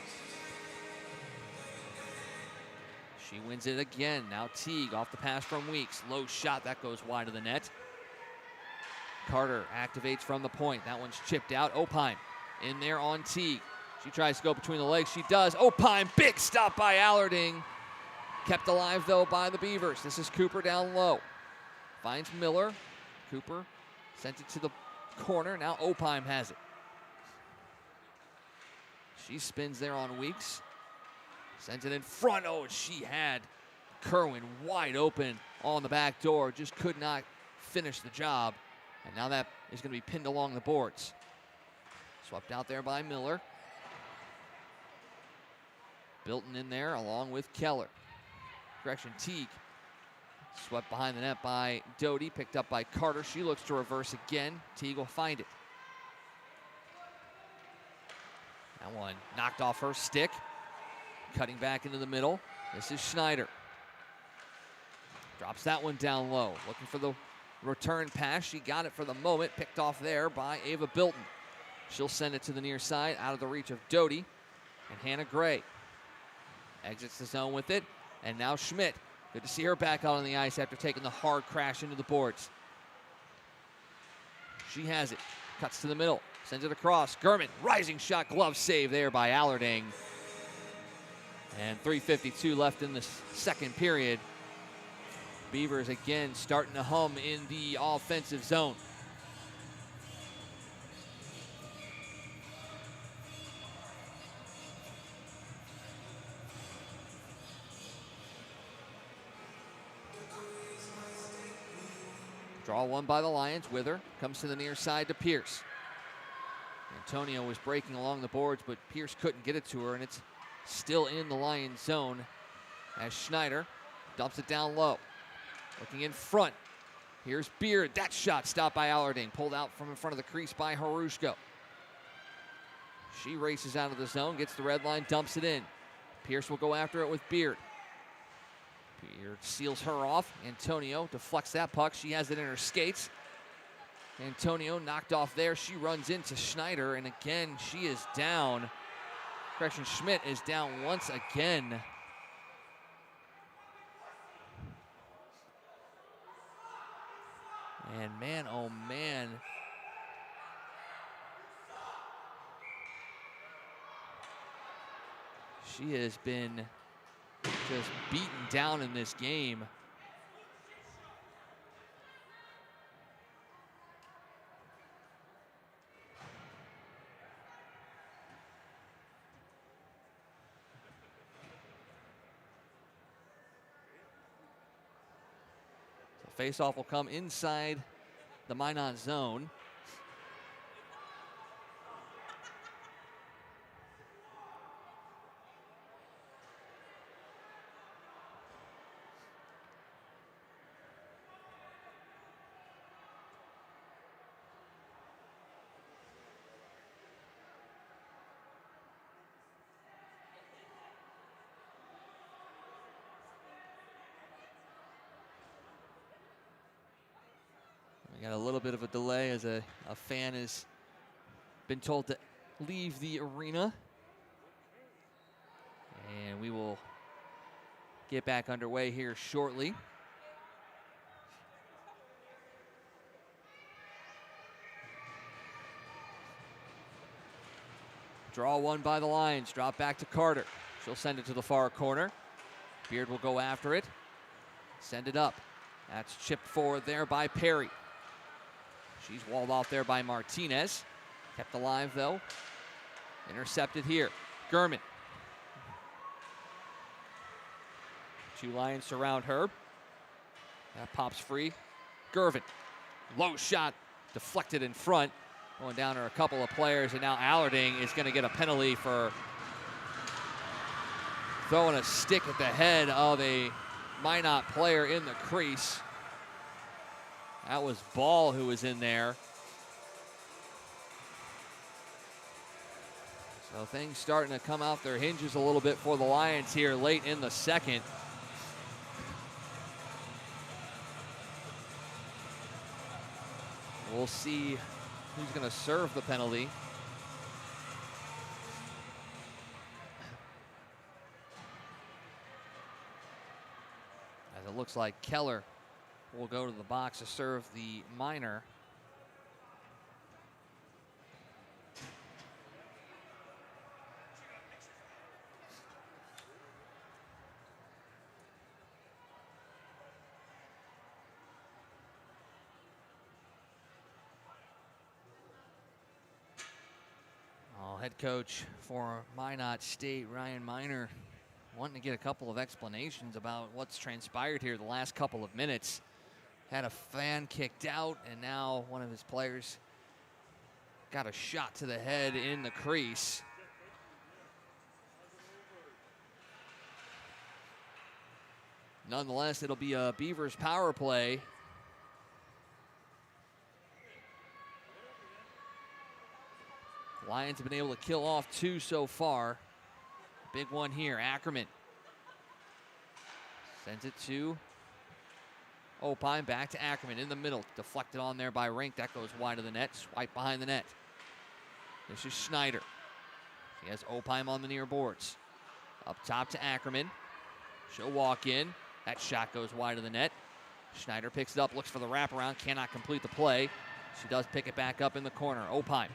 She wins it again. Now Teague off the pass from Weeks. Low shot, that goes wide of the net. Carter activates from the point. That one's chipped out. Opheim in there on Teague. She tries to go between the legs. She does. Opheim, big stop by Allerding. Kept alive, though, by the Beavers. This is Cooper down low. Finds Miller. Cooper sent it to the corner. Now Opheim has it. She spins there on Weeks. Sends it in front. Oh, she had Kerwin wide open on the back door. Just could not finish the job. And now that is going to be pinned along the boards. Swept out there by Miller. Bilton in there along with Keller. Correction, Teague. Swept behind the net by Doty. Picked up by Carter. She looks to reverse again. Teague will find it. That one knocked off her stick. Cutting back into the middle. This is Schneider. Drops that one down low. Looking for the return pass. She got it for the moment. Picked off there by Ava Bilton. She'll send it to the near side, out of the reach of Doty. And Hannah Gray exits the zone with it. And now Schmidt. Good to see her back out on the ice after taking the hard crash into the boards. She has it. Cuts to the middle. Sends it across. Gurman, rising shot, glove save there by Allarding. And 3:52 left in the second period. Beavers again starting to hum in the offensive zone. Draw one by the Lions. Wither comes to the near side to Pierce. Antonio was breaking along the boards, but Pierce couldn't get it to her, and it's still in the Lions zone as Schneider dumps it down low. Looking in front. Here's Beard. That shot stopped by Allarding. Pulled out from in front of the crease by Harushko. She races out of the zone, gets the red line, dumps it in. Pierce will go after it with Beard. Beard seals her off. Antonio deflects that puck. She has it in her skates. Antonio knocked off there. She runs into Schneider, and again, she is down. Correction, Schmidt is down once again. And man, oh man. She has been just beaten down in this game. So faceoff will come inside the Minot zone. We got a little bit of a delay as a fan has been told to leave the arena. And we will get back underway here shortly. Draw one by the Lions. Drop back to Carter. She'll send it to the far corner. Beard will go after it. Send it up. That's chipped forward there by Perry. She's walled off there by Martinez. Kept alive, though. Intercepted here. Gurman. Two Lions surround her. That pops free. Gervin. Low shot. Deflected in front. Going down to a couple of players, and now Allarding is going to get a penalty for throwing a stick at the head of a Minot player in the crease. That was Ball who was in there. So things starting to come out their hinges a little bit for the Lions here late in the second. We'll see who's going to serve the penalty. As it looks like Keller will go to the box to serve the minor. Head coach for Minot State, Ryan Miner, wanting to get a couple of explanations about what's transpired here the last couple of minutes. Had a fan kicked out, and now one of his players got a shot to the head in the crease. Nonetheless, it'll be a Beavers power play. Lions have been able to kill off 2 so far. Big one here, Ackerman. Sends it to Opine, back to Ackerman in the middle. Deflected on there by Rink. That goes wide of the net. Swipe behind the net. This is Schneider. He has Opine on the near boards. Up top to Ackerman. She'll walk in. That shot goes wide of the net. Schneider picks it up, looks for the wraparound, cannot complete the play. She does pick it back up in the corner. Opine.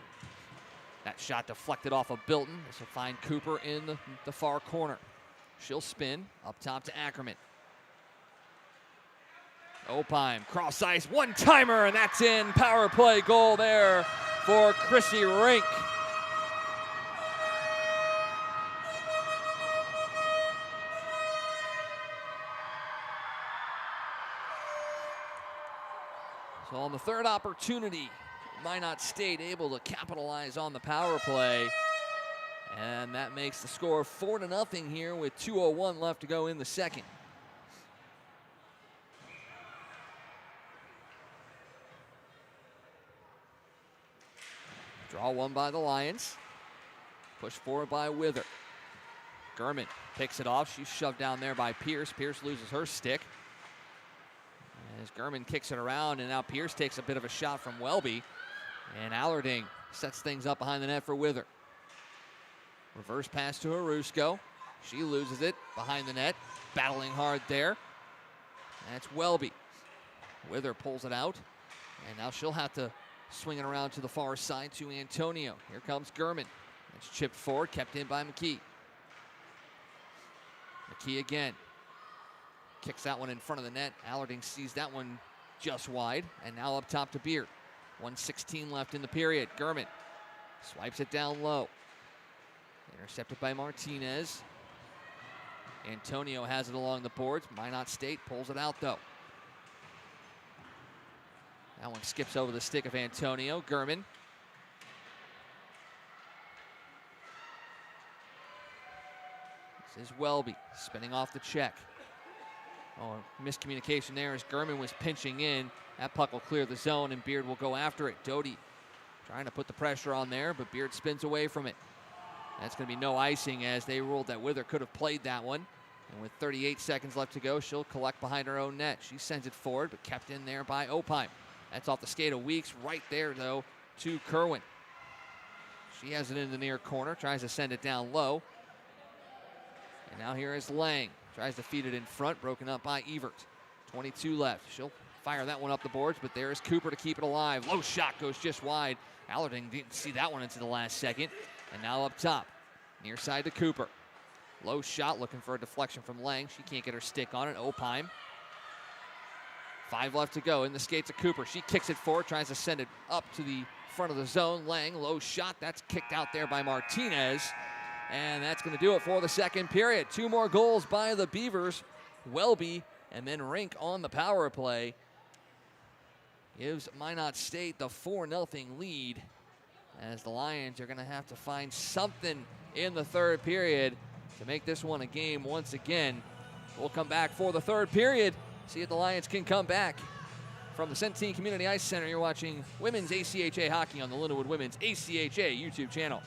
That shot deflected off of Bilton. This will find Cooper in the far corner. She'll spin up top to Ackerman. Opine, cross ice, one-timer, and that's in. Power play goal there for Chrissy Rink. So on the third opportunity, Minot State able to capitalize on the power play. And that makes the score 4-0 here with 2:01 left to go in the second. Draw one by the Lions. Push forward by Wither. Gurman picks it off. She's shoved down there by Pierce. Pierce loses her stick. As Gurman kicks it around, and now Pierce takes a bit of a shot from Welby. And Allerding sets things up behind the net for Wither. Reverse pass to Harusko. She loses it behind the net. Battling hard there. That's Welby. Wither pulls it out. And now she'll have to swing it around to the far side to Antonio. Here comes Gurman. It's chipped forward, kept in by McKee. McKee again. Kicks that one in front of the net. Allerding sees that one just wide. And now up top to Beard. 1:16 left in the period. Gurman swipes it down low. Intercepted by Martinez. Antonio has it along the boards. Minot State pulls it out though. That one skips over the stick of Antonio. Gurman. This is Welby spinning off the check. Oh, miscommunication there as Gurman was pinching in. That puck will clear the zone and Beard will go after it. Doty trying to put the pressure on there, but Beard spins away from it. That's going to be no icing as they ruled that Wither could have played that one. And with 38 seconds left to go, she'll collect behind her own net. She sends it forward, but kept in there by Opine. That's off the skate of Weeks. Right there, though, to Kerwin. She has it in the near corner, tries to send it down low. And now here is Lang. Tries to feed it in front, broken up by Evert. 22 left. She'll fire that one up the boards, but there is Cooper to keep it alive. Low shot goes just wide. Allerding didn't see that one until the last second. And now up top, near side to Cooper. Low shot, looking for a deflection from Lang. She can't get her stick on it. Opine. 5 left to go in the skates of Cooper. She kicks it forward, tries to send it up to the front of the zone. Lang, low shot. That's kicked out there by Martinez. And that's going to do it for the second period. 2 more goals by the Beavers. Welby and then Rink on the power play. Gives Minot State the 4-0 lead. As the Lions are going to have to find something in the third period to make this one a game once again. We'll come back for the third period. See if the Lions can come back. From the Centene Community Ice Center, you're watching Women's ACHA Hockey on the Lindenwood Women's ACHA YouTube channel.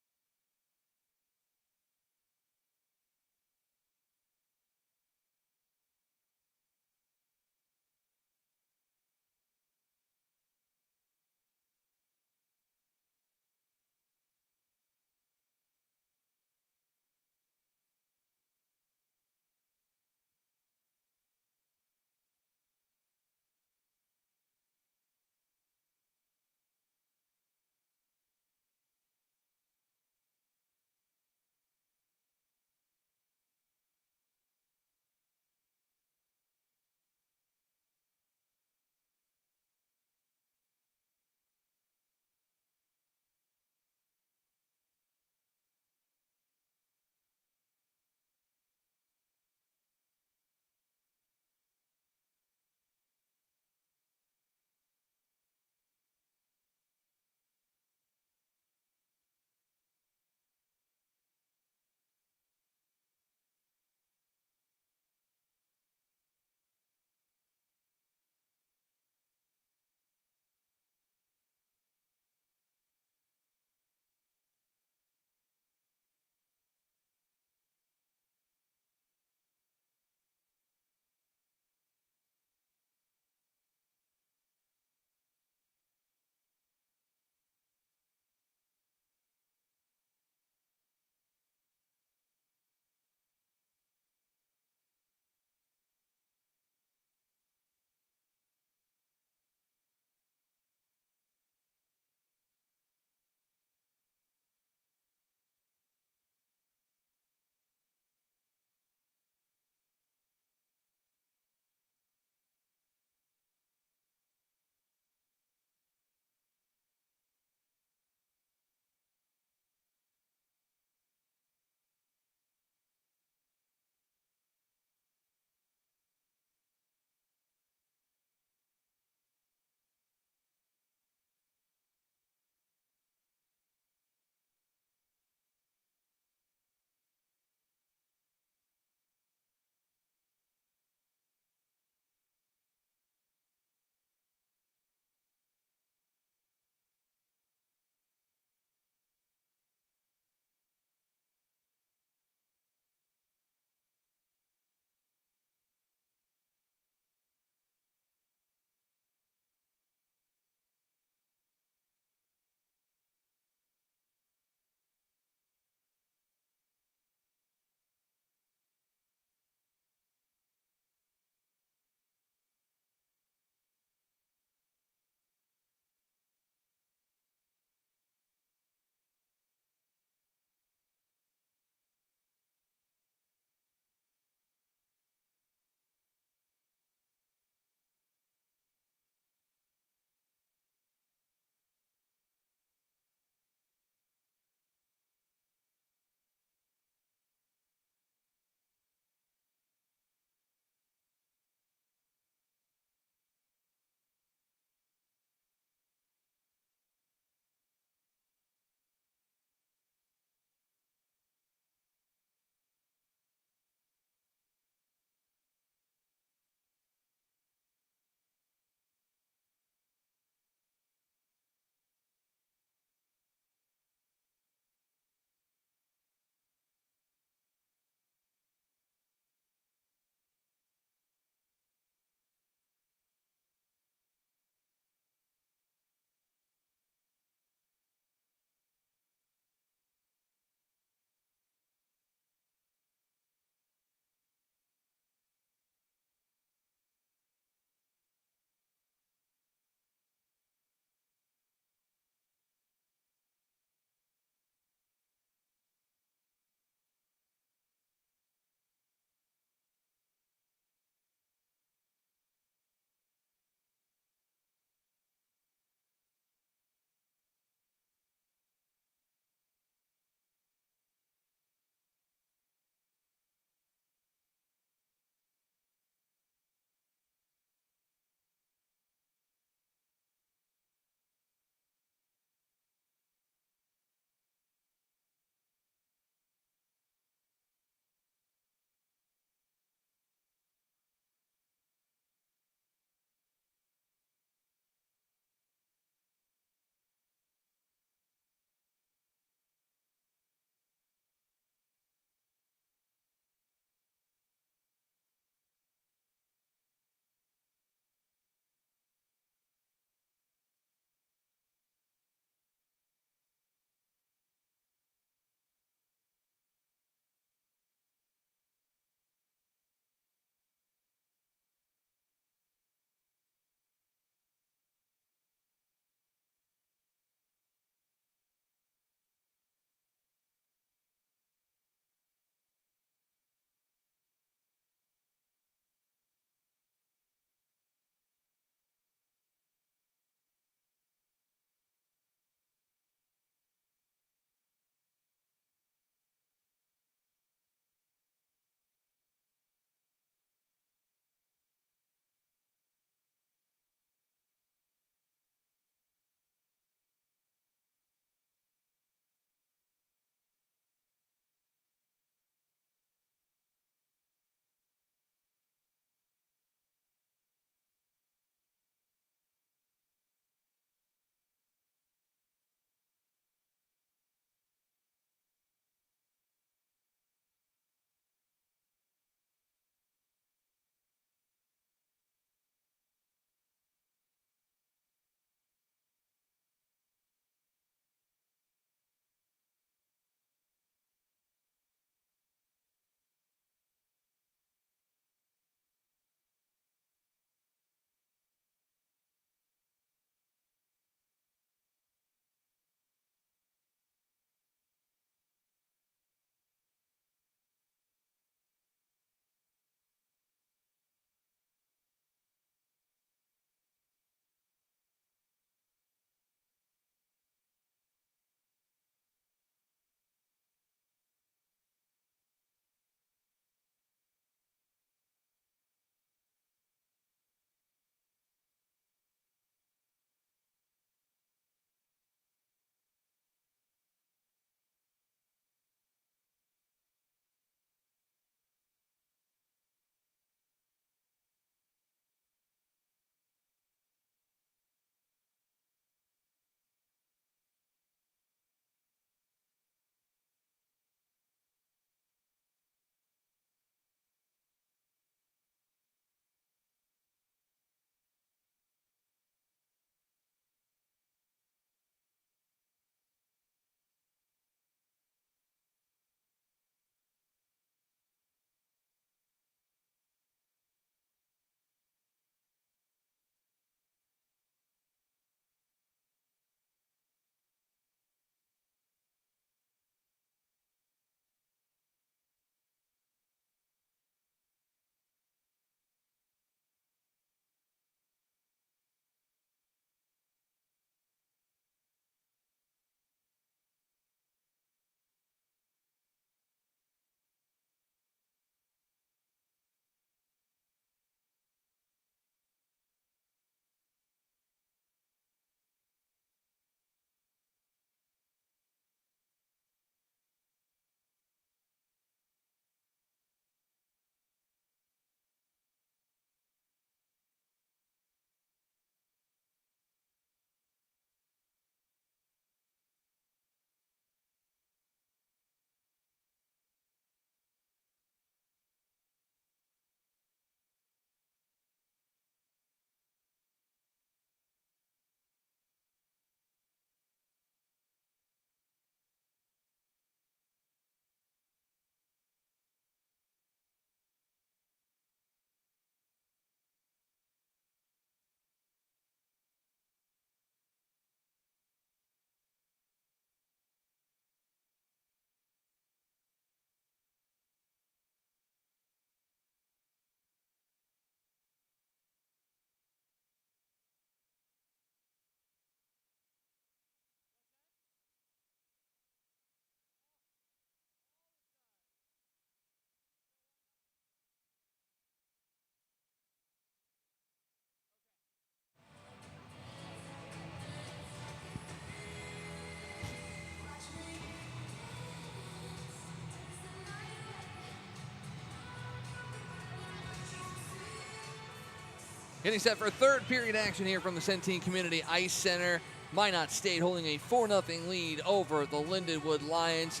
Getting set for third period action here from the Centene Community Ice Center. Minot State holding a 4-0 lead over the Lindenwood Lions.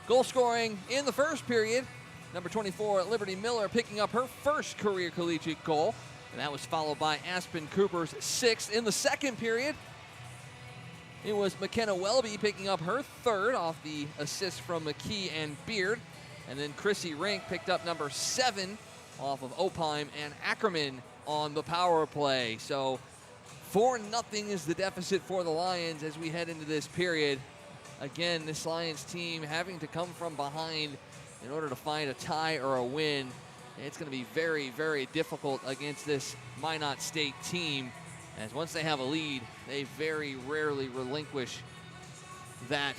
Goal scoring in the first period. Number 24, Liberty Miller, picking up her first career collegiate goal. And that was followed by Aspen Cooper's 6th. In the second period, it was McKenna Welby picking up her 3rd off the assist from McKee and Beard. And then Chrissy Rink picked up number 7 off of Opheim and Ackerman on the power play. So 4-0 is the deficit for the Lions as we head into this period. Again, this Lions team having to come from behind in order to find a tie or a win. It's going to be very, very difficult against this Minot State team, as once they have a lead, they very rarely relinquish that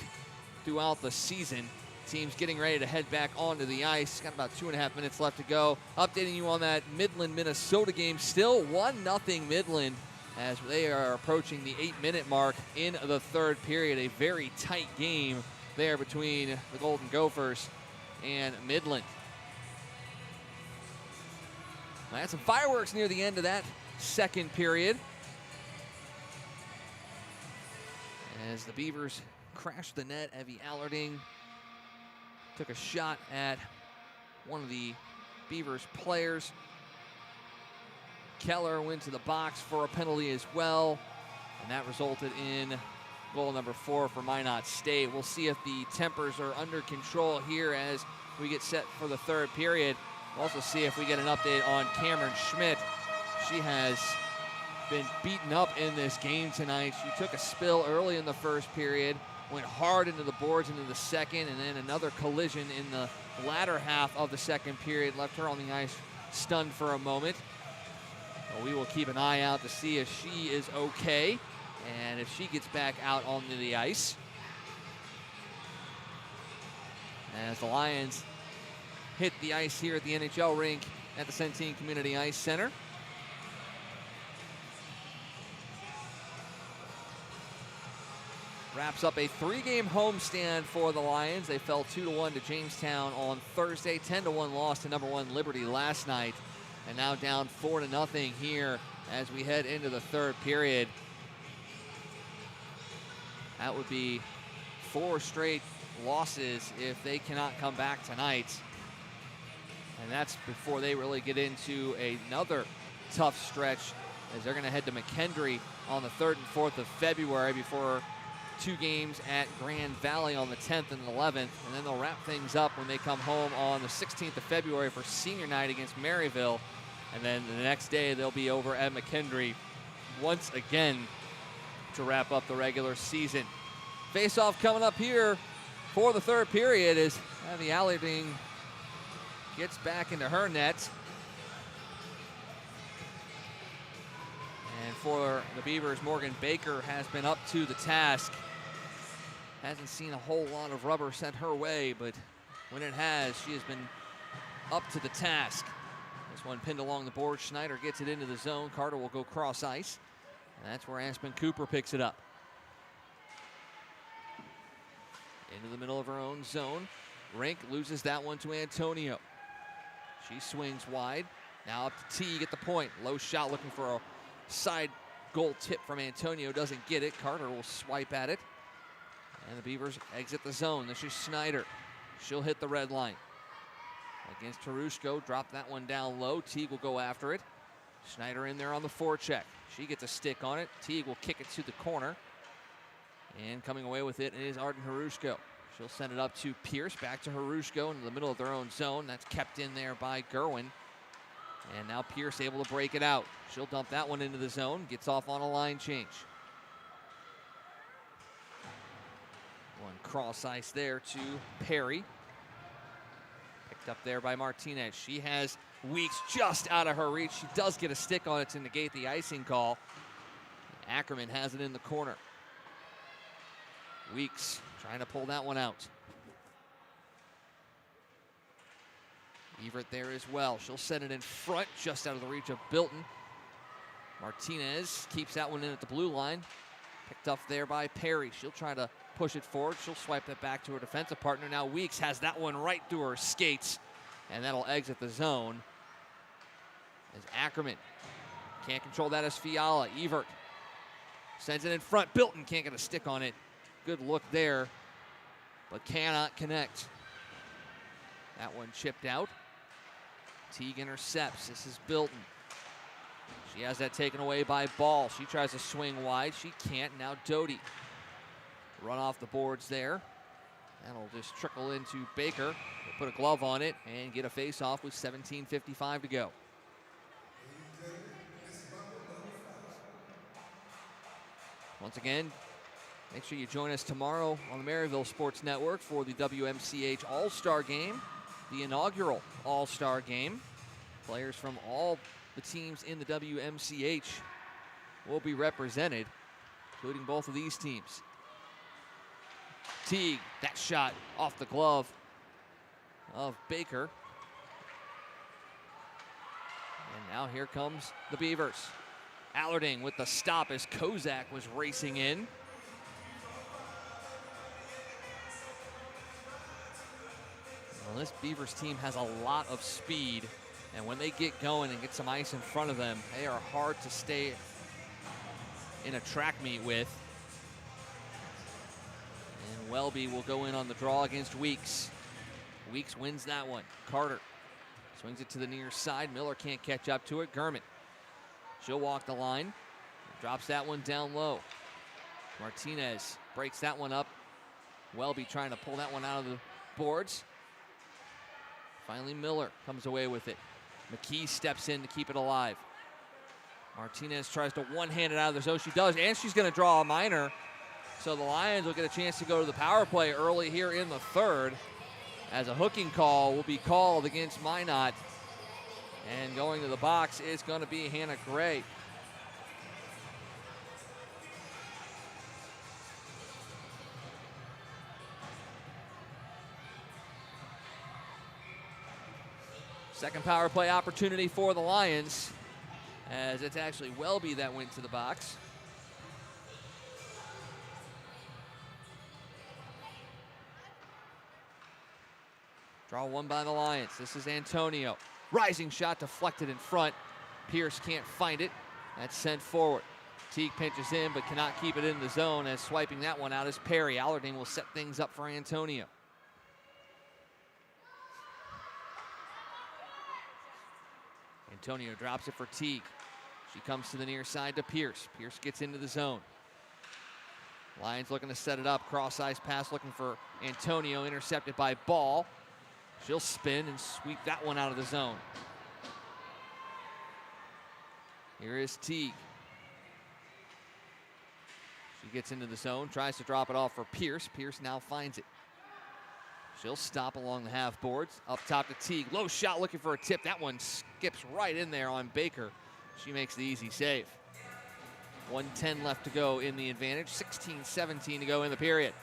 throughout the season. Team's getting ready to head back onto the ice. Got about 2.5 minutes left to go. Updating you on that Midland, Minnesota game. Still 1-0 Midland as they are approaching the 8-minute mark in the third period. A very tight game there between the Golden Gophers and Midland. I had some fireworks near the end of that second period as the Beavers crashed the net. Evie Allarding took a shot at one of the Beavers players. Keller went to the box for a penalty as well, and that resulted in goal number 4 for Minot State. We'll see if the tempers are under control here as we get set for the third period. We'll also see if we get an update on Cameron Schmidt. She has been beaten up in this game tonight. She took a spill early in the first period, went hard into the boards into the second, and then another collision in the latter half of the second period left her on the ice stunned for a moment. But we will keep an eye out to see if she is okay and if she gets back out onto the ice. As the Lions hit the ice here at the NHL rink at the Centene Community Ice Center. Wraps up a 3-game homestand for the Lions. They fell 2-1 to Jamestown on Thursday, 10-1 loss to number 1 Liberty last night, and now down 4-0 here as we head into the third period. That would be 4 straight losses if they cannot come back tonight. And that's before they really get into another tough stretch as they're going to head to McKendree on the 3rd and 4th of February before 2 games at Grand Valley on the 10th and 11th. And then they'll wrap things up when they come home on the 16th of February for senior night against Maryville. And then the next day they'll be over at McKendree once again to wrap up the regular season. Face-off coming up here for the third period as the Allarding gets back into her net. And for the Beavers, Morgan Baker has been up to the task. Hasn't seen a whole lot of rubber sent her way, but when it has, she has been up to the task. This one pinned along the board. Schneider gets it into the zone. Carter will go cross ice. And that's where Aspen Cooper picks it up. Into the middle of her own zone. Rink loses that one to Antonio. She swings wide. Now up to Teague at the point. Low shot looking for a side goal tip from Antonio. Doesn't get it. Carter will swipe at it. And the Beavers exit the zone. This is Schneider. She'll hit the red line. Against Harushko. Drop that one down low. Teague will go after it. Schneider in there on the forecheck. She gets a stick on it. Teague will kick it to the corner. And coming away with it is Arden Harushko. She'll send it up to Pierce. Back to Harushko into the middle of their own zone. That's kept in there by Gerwin. And now Pierce able to break it out. She'll dump that one into the zone. Gets off on a line change. One cross ice there to Perry. Picked up there by Martinez. She has Weeks just out of her reach. She does get a stick on it to negate the icing call. Ackerman has it in the corner. Weeks trying to pull that one out. Everett there as well. She'll send it in front, just out of the reach of Bilton. Martinez keeps that one in at the blue line. Picked up there by Perry. She'll try to push it forward. She'll swipe it back to her defensive partner. Now Weeks has that one right through her skates, and that'll exit the zone as Ackerman Can't control that as Fiala. Evert sends it in front. Bilton can't get a stick on it. Good look there, but cannot connect. That one chipped out. Teague intercepts. This is Bilton. She has that taken away by Ball. She tries to swing wide. She can't. Now Doty. Run off the boards there. That'll just trickle into Baker. We'll put a glove on it and get a face-off with 17:55 to go. Once again, make sure you join us tomorrow on the Maryville Sports Network for the WMCH All-Star Game, the inaugural All-Star Game. Players from all the teams in the WMCH will be represented, including both of these teams. Teague, that shot off the glove of Baker. And now here comes the Beavers. Allarding with the stop as Kozak was racing in. Well, this Beavers team has a lot of speed, and when they get going and get some ice in front of them, they are hard to stay in a track meet with. And Welby will go in on the draw against Weeks. Weeks wins that one. Carter swings it to the near side. Miller can't catch up to it. Gurman, she'll walk the line. Drops that one down low. Martinez breaks that one up. Welby trying to pull that one out of the boards. Finally, Miller comes away with it. McKee steps in to keep it alive. Martinez tries to one-hand it out of the zone. She does, and she's going to draw a minor. So the Lions will get a chance to go to the power play early here in the third, as a hooking call will be called against Minot. And going to the box is going to be Hannah Gray. Second power play opportunity for the Lions, as it's actually Welby that went to the box. Draw one by the Lions. This is Antonio. Rising shot deflected in front. Pierce can't find it. That's sent forward. Teague pinches in but cannot keep it in the zone, as swiping that one out is Perry. Allarding will set things up for Antonio. Antonio drops it for Teague. She comes to the near side to Pierce. Pierce gets into the zone. Lions looking to set it up. Cross-ice pass looking for Antonio, intercepted by Ball. She'll spin and sweep that one out of the zone. Here is Teague. She gets into the zone, tries to drop it off for Pierce. Pierce now finds it. She'll stop along the half boards. Up top to Teague. Low shot looking for a tip. That one skips right in there on Baker. She makes the easy save. 1:10 left to go in the advantage. 16-17 to go in the period.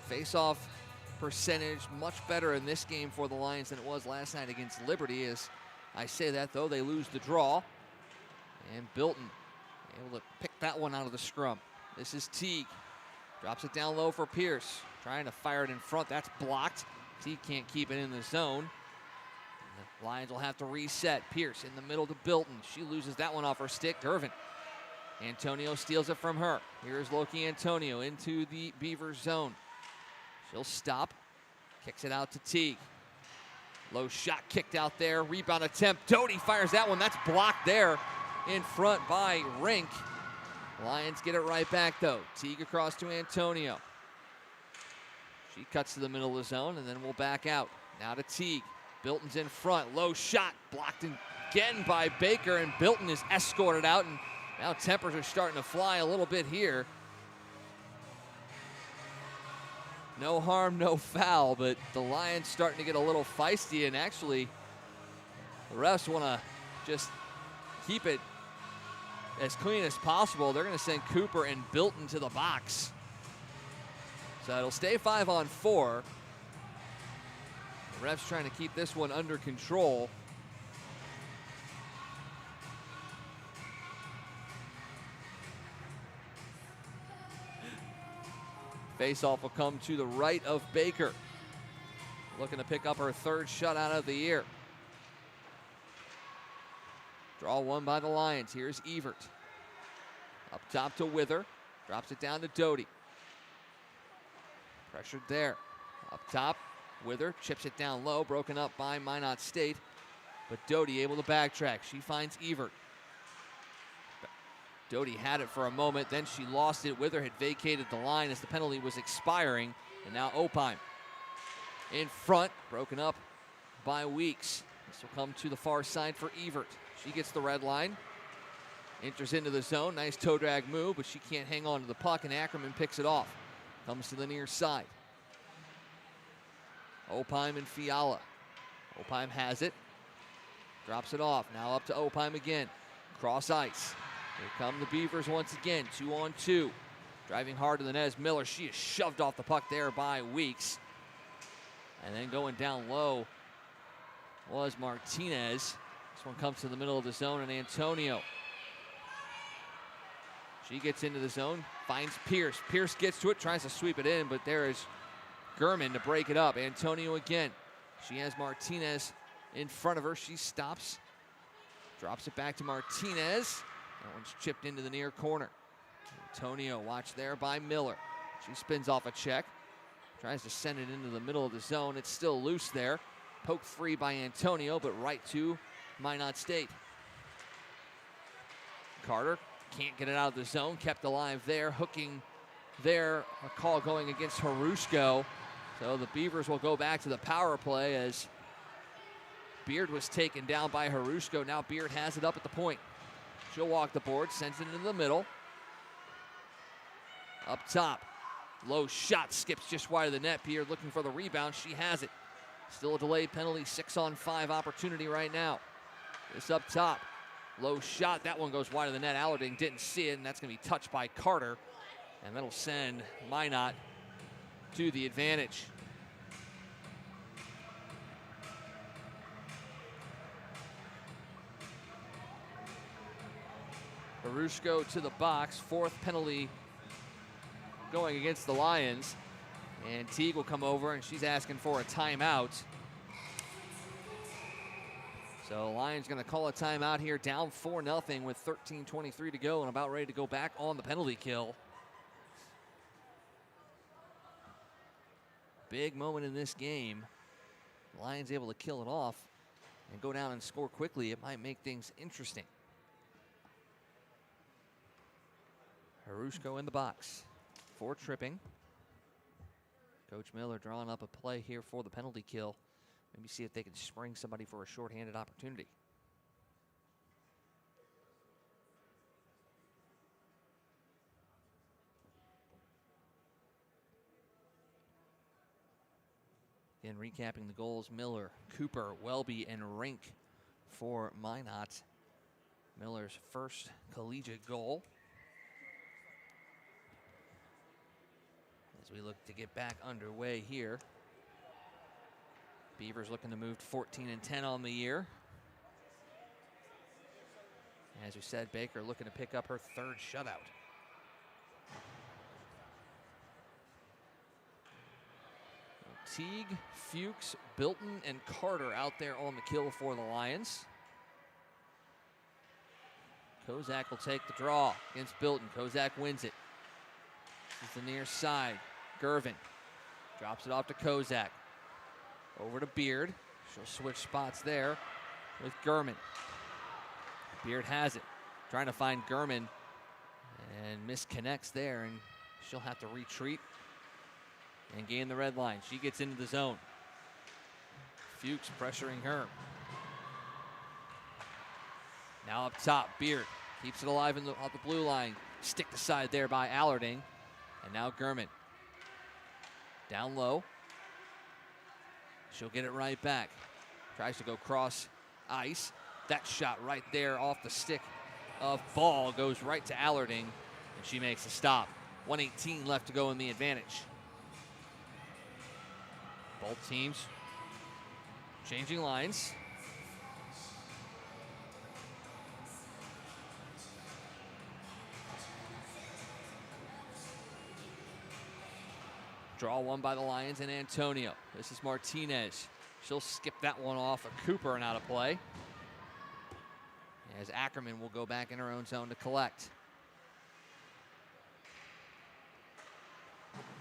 Face-off percentage much better in this game for the Lions than it was last night against Liberty. As I say that, though, they lose the draw. And Bilton able to pick that one out of the scrum. This is Teague. Drops it down low for Pierce. Trying to fire it in front. That's blocked. Teague can't keep it in the zone. And the Lions will have to reset. Pierce in the middle to Bilton. She loses that one off her stick. Gervin. Antonio steals it from her. Here's Loki Antonio into the Beavers zone. She'll stop. Kicks it out to Teague. Low shot kicked out there. Rebound attempt. Doty fires that one. That's blocked there in front by Rink. Lions get it right back, though. Teague across to Antonio. She cuts to the middle of the zone, and then we'll back out. Now to Teague. Bilton's in front. Low shot blocked again by Baker, and Bilton is escorted out, and now tempers are starting to fly a little bit here. No harm, no foul, but the Lions starting to get a little feisty, and actually the refs want to just keep it as clean as possible. They're going to send Cooper and Bilton to the box. So it'll stay 5-on-4. The refs trying to keep this one under control. Face-off will come to the right of Baker. Looking to pick up her third shutout of the year. Draw one by the Lions. Here's Evert. Up top to Wither. Drops it down to Doty. Pressured there. Up top, Wither chips it down low. Broken up by Minot State. But Doty able to backtrack. She finds Evert. Doty had it for a moment, then she lost it. Wither had vacated the line as the penalty was expiring. And now Opheim in front, broken up by Weeks. This will come to the far side for Evert. She gets the red line, enters into the zone. Nice toe drag move, but she can't hang on to the puck, and Ackerman picks it off. Comes to the near side. Opheim and Fiala. Opheim has it. Drops it off. Now up to Opheim again. Cross ice. Here come the Beavers once again. 2-on-2. Driving hard to the net is Miller. She is shoved off the puck there by Weeks. And then going down low was Martinez. This one comes to the middle of the zone, and Antonio. She gets into the zone, finds Pierce. Pierce gets to it, tries to sweep it in, but there is Gurman to break it up. Antonio again. She has Martinez in front of her. She stops, drops it back to Martinez. That one's chipped into the near corner. Antonio watched there by Miller. She spins off a check. Tries to send it into the middle of the zone. It's still loose there. Poked free by Antonio, but right to Minot State. Carter can't get it out of the zone. Kept alive there. Hooking there. A call going against Harushko. So the Beavers will go back to the power play as Beard was taken down by Harushko. Now Beard has it up at the point. She'll walk the board, sends it into the middle. Up top, low shot, skips just wide of the net. Beard looking for the rebound, she has it. Still a delayed penalty, 6-on-5 opportunity right now. This up top, low shot, that one goes wide of the net. Allerding didn't see it, and that's gonna be touched by Carter. And that'll send Minot to the advantage. Harushko to the box, fourth penalty going against the Lions. And Teague will come over, and she's asking for a timeout. So Lions going to call a timeout here, down 4-0 with 13:23 to go and about ready to go back on the penalty kill. Big moment in this game. Lions able to kill it off and go down and score quickly. It might make things interesting. Harushko in the box for tripping. Coach Miller drawing up a play here for the penalty kill. Maybe see if they can spring somebody for a shorthanded opportunity. Again, recapping the goals, Miller, Cooper, Welby, and Rink for Minot. Miller's first collegiate goal. As we look to get back underway here. Beavers looking to move to 14-10 on the year. As we said, Baker looking to pick up her third shutout. Teague, Fuchs, Bilton, and Carter out there on the kill for the Lions. Kozak will take the draw against Bilton. Kozak wins it. This is the near side. Gervin drops it off to Kozak. Over to Beard. She'll switch spots there with Gurman. Beard has it. Trying to find Gurman and misconnects there, and she'll have to retreat and gain the red line. She gets into the zone. Fuchs pressuring her. Now up top, Beard keeps it alive off the blue line. Stick the side there by Allerding. And now Gurman. Down low. She'll get it right back. Tries to go cross ice. That shot right there off the stick of Ball goes right to Allerding, and she makes a stop. 1:18 left to go in the advantage. Both teams changing lines. Draw one by the Lions and Antonio. This is Martinez. She'll skip that one off of Cooper and out of play. As Ackerman will go back in her own zone to collect.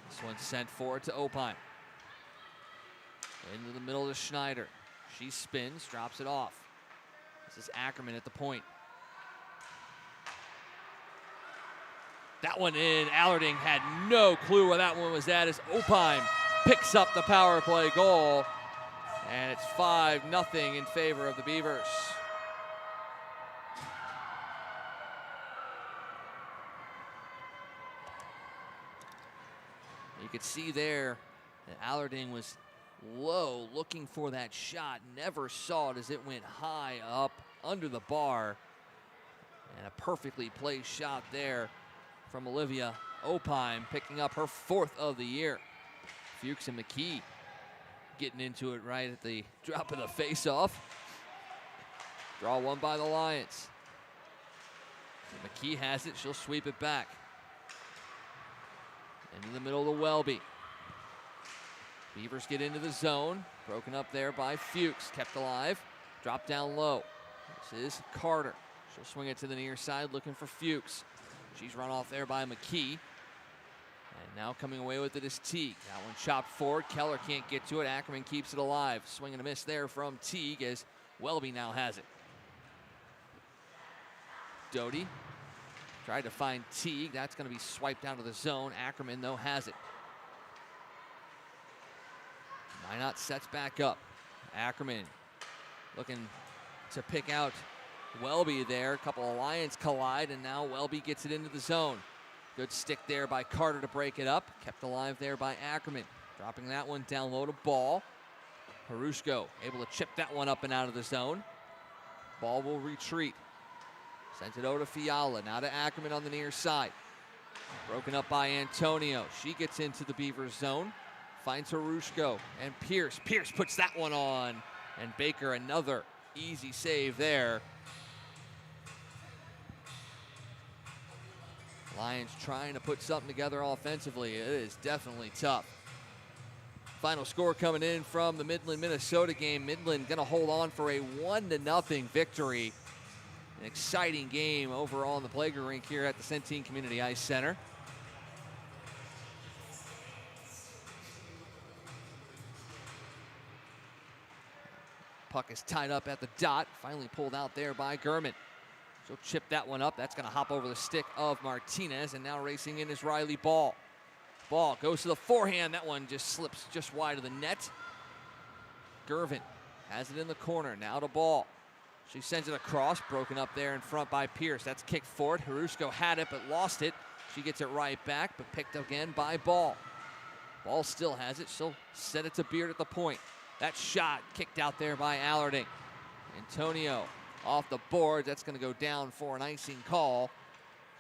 This one's sent forward to Opheim. Into the middle to Schneider. She spins, drops it off. This is Ackerman at the point. That one in. Allerding had no clue where that one was at as Opheim picks up the power play goal. And it's 5-0 in favor of the Beavers. You could see there that Allerding was low, looking for that shot. Never saw it as it went high up under the bar. And a perfectly placed shot there from Olivia Opheim, picking up her 4th of the year. Fuchs and McKee getting into it right at the drop of the face-off. Draw one by the Lions. McKee has it. She'll sweep it back. Into the middle to Welby. Beavers get into the zone. Broken up there by Fuchs. Kept alive. Dropped down low. This is Carter. She'll swing it to the near side looking for Fuchs. She's run off there by McKee. And now coming away with it is Teague. That one chopped forward. Keller can't get to it. Ackerman keeps it alive. Swing and a miss there from Teague as Welby now has it. Doty tried to find Teague. That's going to be swiped out of the zone. Ackerman, though, has it. Minot sets back up. Ackerman looking to pick out Welby there. A couple of Lions collide, and now Welby gets it into the zone. Good stick there by Carter to break it up. Kept alive there by Ackerman. Dropping that one down low to Ball. Harushko able to chip that one up and out of the zone. Ball will retreat. Sends it over to Fiala. Now to Ackerman on the near side. Broken up by Antonio. She gets into the Beavers zone. Finds Harushko and Pierce. Pierce puts that one on. And Baker another easy save there. Lions trying to put something together offensively. It is definitely tough. Final score coming in from the Midland, Minnesota game. Midland going to hold on for a 1-0 victory. An exciting game overall in the playground rink here at the Centene Community Ice Center. Puck is tied up at the dot. Finally pulled out there by Gurman. She'll chip that one up. That's going to hop over the stick of Martinez. And now racing in is Riley Ball. Ball goes to the forehand. That one just slips just wide of the net. Gervin has it in the corner. Now to Ball. She sends it across. Broken up there in front by Pierce. That's kicked forward. Harushko had it but lost it. She gets it right back but picked again by Ball. Ball still has it. She'll set it to Beard at the point. That shot kicked out there by Allerding. Antonio off the board. That's going to go down for an icing call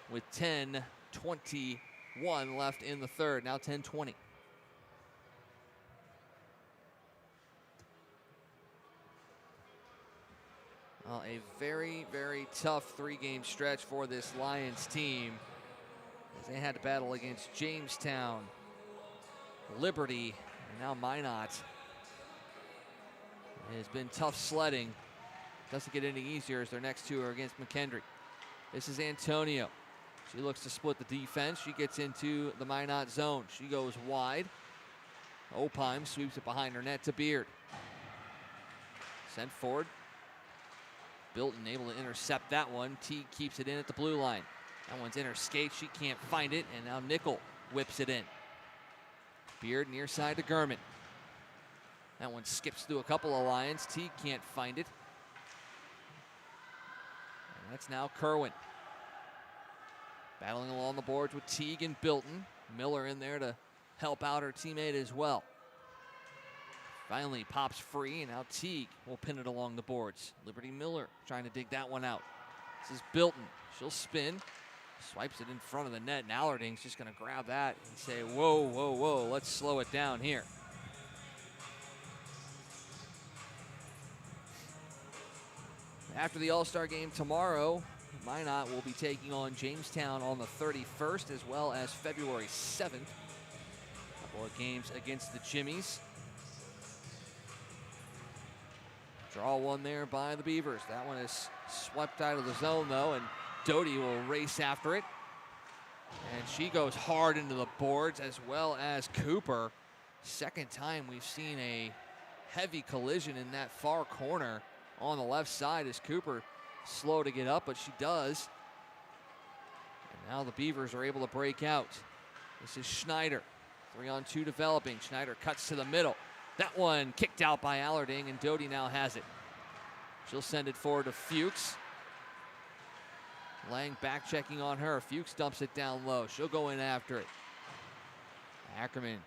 with 10:21 left in the third. Now 10:20. Well, a very, very tough three-game stretch for this Lions team as they had to battle against Jamestown, Liberty, and now Minot. It has been tough sledding. Doesn't get any easier as their next two are against McKendree. This is Antonio. She looks to split the defense. She gets into the Minot zone. She goes wide. Opheim sweeps it behind her net to Beard. Sent forward. Bilton able to intercept that one. Teague keeps it in at the blue line. That one's in her skate. She can't find it, and now Nickel whips it in. Beard near side to Gurman. That one skips through a couple of Lions. Teague can't find it. And that's now Kerwin. Battling along the boards with Teague and Bilton. Miller in there to help out her teammate as well. Finally pops free, and now Teague will pin it along the boards. Liberty Miller trying to dig that one out. This is Bilton. She'll spin. Swipes it in front of the net, and Allerding's just going to grab that and say, whoa, whoa, whoa, let's slow it down here. After the All-Star game tomorrow, Minot will be taking on Jamestown on the 31st, as well as February 7th. 4 games against the Jimmies. Draw one there by the Beavers. That one is swept out of the zone, though, and Doty will race after it. And she goes hard into the boards, as well as Cooper. Second time we've seen a heavy collision in that far corner on the left side, as Cooper slow to get up, but she does. And now the Beavers are able to break out. This is Schneider. 3-on-2 developing. Schneider cuts to the middle. That one kicked out by Allerding, and Doty now has it. She'll send it forward to Fuchs. Lang back checking on her. Fuchs dumps it down low. She'll go in after it. Ackerman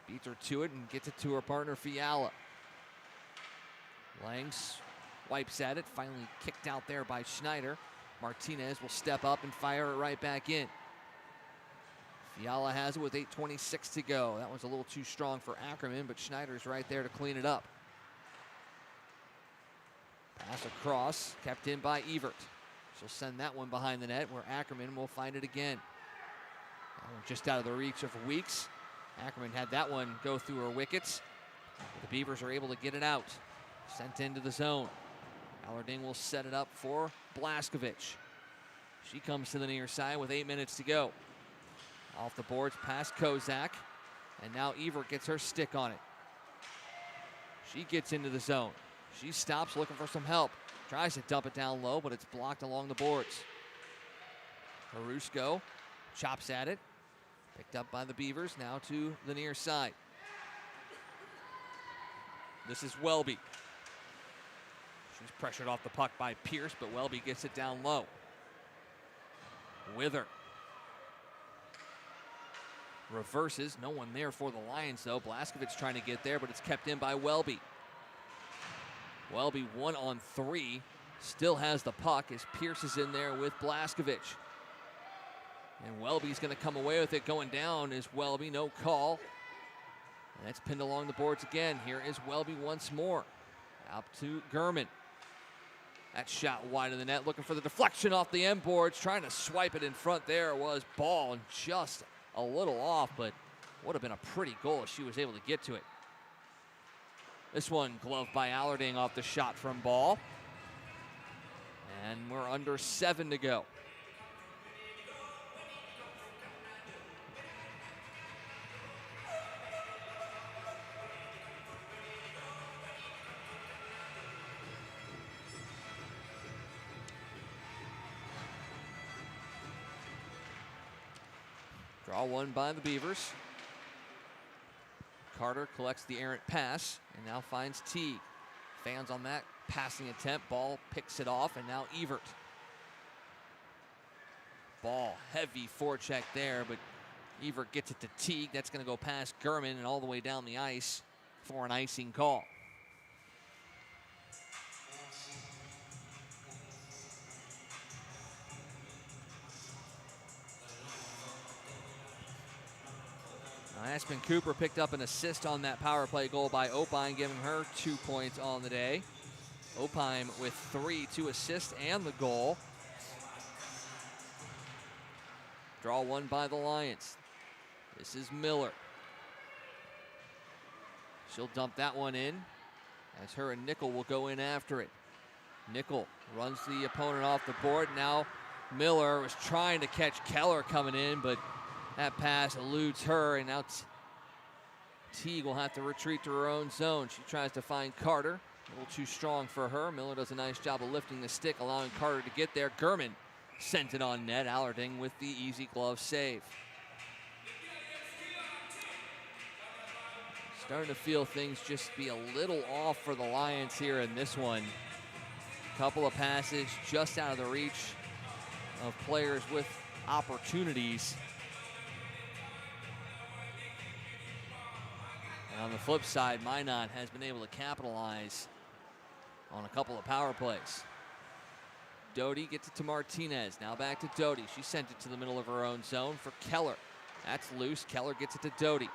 beats her to it and gets it to her partner, Fiala. Lang wipes at it. Finally kicked out there by Schneider. Martinez will step up and fire it right back in. Fiala has it with 8:26 to go. That was a little too strong for Ackerman, but Schneider's right there to clean it up. Pass across, kept in by Evert. She'll send that one behind the net, where Ackerman will find it again. That one just out of the reach of Weeks. Ackerman had that one go through her wickets. The Beavers are able to get it out. Sent into the zone. Allerding will set it up for Blaskovich. She comes to the near side with 8 minutes to go. Off the boards past Kozak. And now Evert gets her stick on it. She gets into the zone. She stops looking for some help. Tries to dump it down low, but it's blocked along the boards. Harusko chops at it. Picked up by the Beavers, now to the near side. This is Welby. She's pressured off the puck by Pierce, but Welby gets it down low. Wither. Reverses, no one there for the Lions though. Blaskovich trying to get there, but it's kept in by Welby. Welby 1-on-3, still has the puck as Pierce is in there with Blaskovich. And Welby's going to come away with it. Going down is Welby, no call. And that's pinned along the boards again. Here is Welby once more. Out to Gurman. That shot wide of the net, looking for the deflection off the end boards. Trying to swipe it in front there was Ball, and just a little off, but would have been a pretty goal if she was able to get to it. This one gloved by Allerding off the shot from Ball. And we're under 7 to go. Draw one by the Beavers. Carter collects the errant pass and now finds Teague. Fans on that passing attempt. Ball picks it off, and now Evert. Ball, heavy forecheck there, but Evert gets it to Teague. That's going to go past Gurman and all the way down the ice for an icing call. Aspen Cooper picked up an assist on that power play goal by Opine, giving her 2 points on the day. Opine with 2 assists and the goal. Draw one by the Lions. This is Miller. She'll dump that one in, as her and Nickel will go in after it. Nickel runs the opponent off the board. Now Miller was trying to catch Keller coming in, but that pass eludes her, and now Teague will have to retreat to her own zone. She tries to find Carter. A little too strong for her. Miller does a nice job of lifting the stick, allowing Carter to get there. Gurman sent it on net. Allerding with the easy glove save. Starting to feel things just be a little off for the Lions here in this one. Couple of passes just out of the reach of players with opportunities. And on the flip side, Minot has been able to capitalize on a couple of power plays. Doty gets it to Martinez. Now back to Doty. She sent it to the middle of her own zone for Keller. That's loose. Keller gets it to Doty.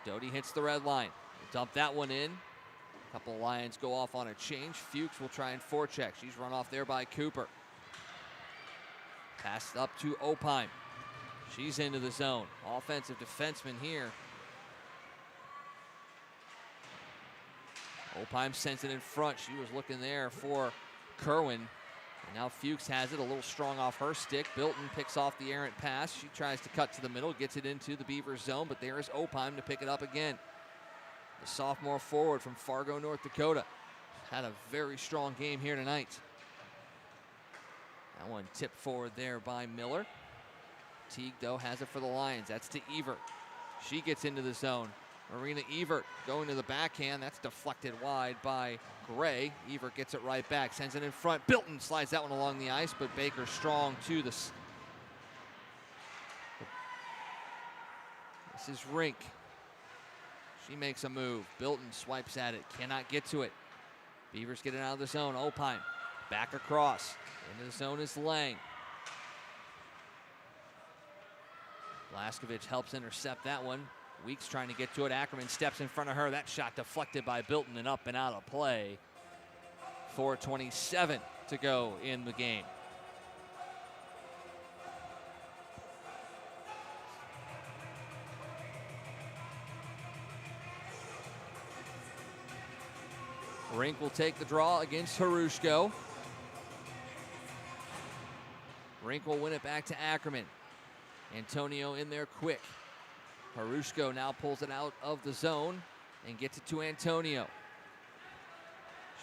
Doty hits the red line. Dump that one in. A couple of Lions go off on a change. Fuchs will try and forecheck. She's run off there by Cooper. Passed up to Opine. She's into the zone. Offensive defenseman here Opheim sends it in front. She was looking there for Kerwin. And now Fuchs has it, a little strong off her stick. Bilton picks off the errant pass. She tries to cut to the middle, gets it into the Beavers zone, but there is Opheim to pick it up again. The sophomore forward from Fargo, North Dakota. Had a very strong game here tonight. That one tipped forward there by Miller. Teague, though, has it for the Lions. That's to Evert. She gets into the zone. Marina Evert going to the backhand. That's deflected wide by Gray. Evert gets it right back, sends it in front. Bilton slides that one along the ice, but Baker strong to this. This is Rink. She makes a move. Bilton swipes at it, cannot get to it. Beavers get it out of the zone. Opheim back across. Into the zone is Lang. Blaskovich helps intercept that one. Weeks trying to get to it. Ackerman steps in front of her. That shot deflected by Bilton and up and out of play. 4:27 to go in the game. Rink will take the draw against Harushko. Rink will win it back to Ackerman. Antonio in there quick. Harushko now pulls it out of the zone and gets it to Antonio.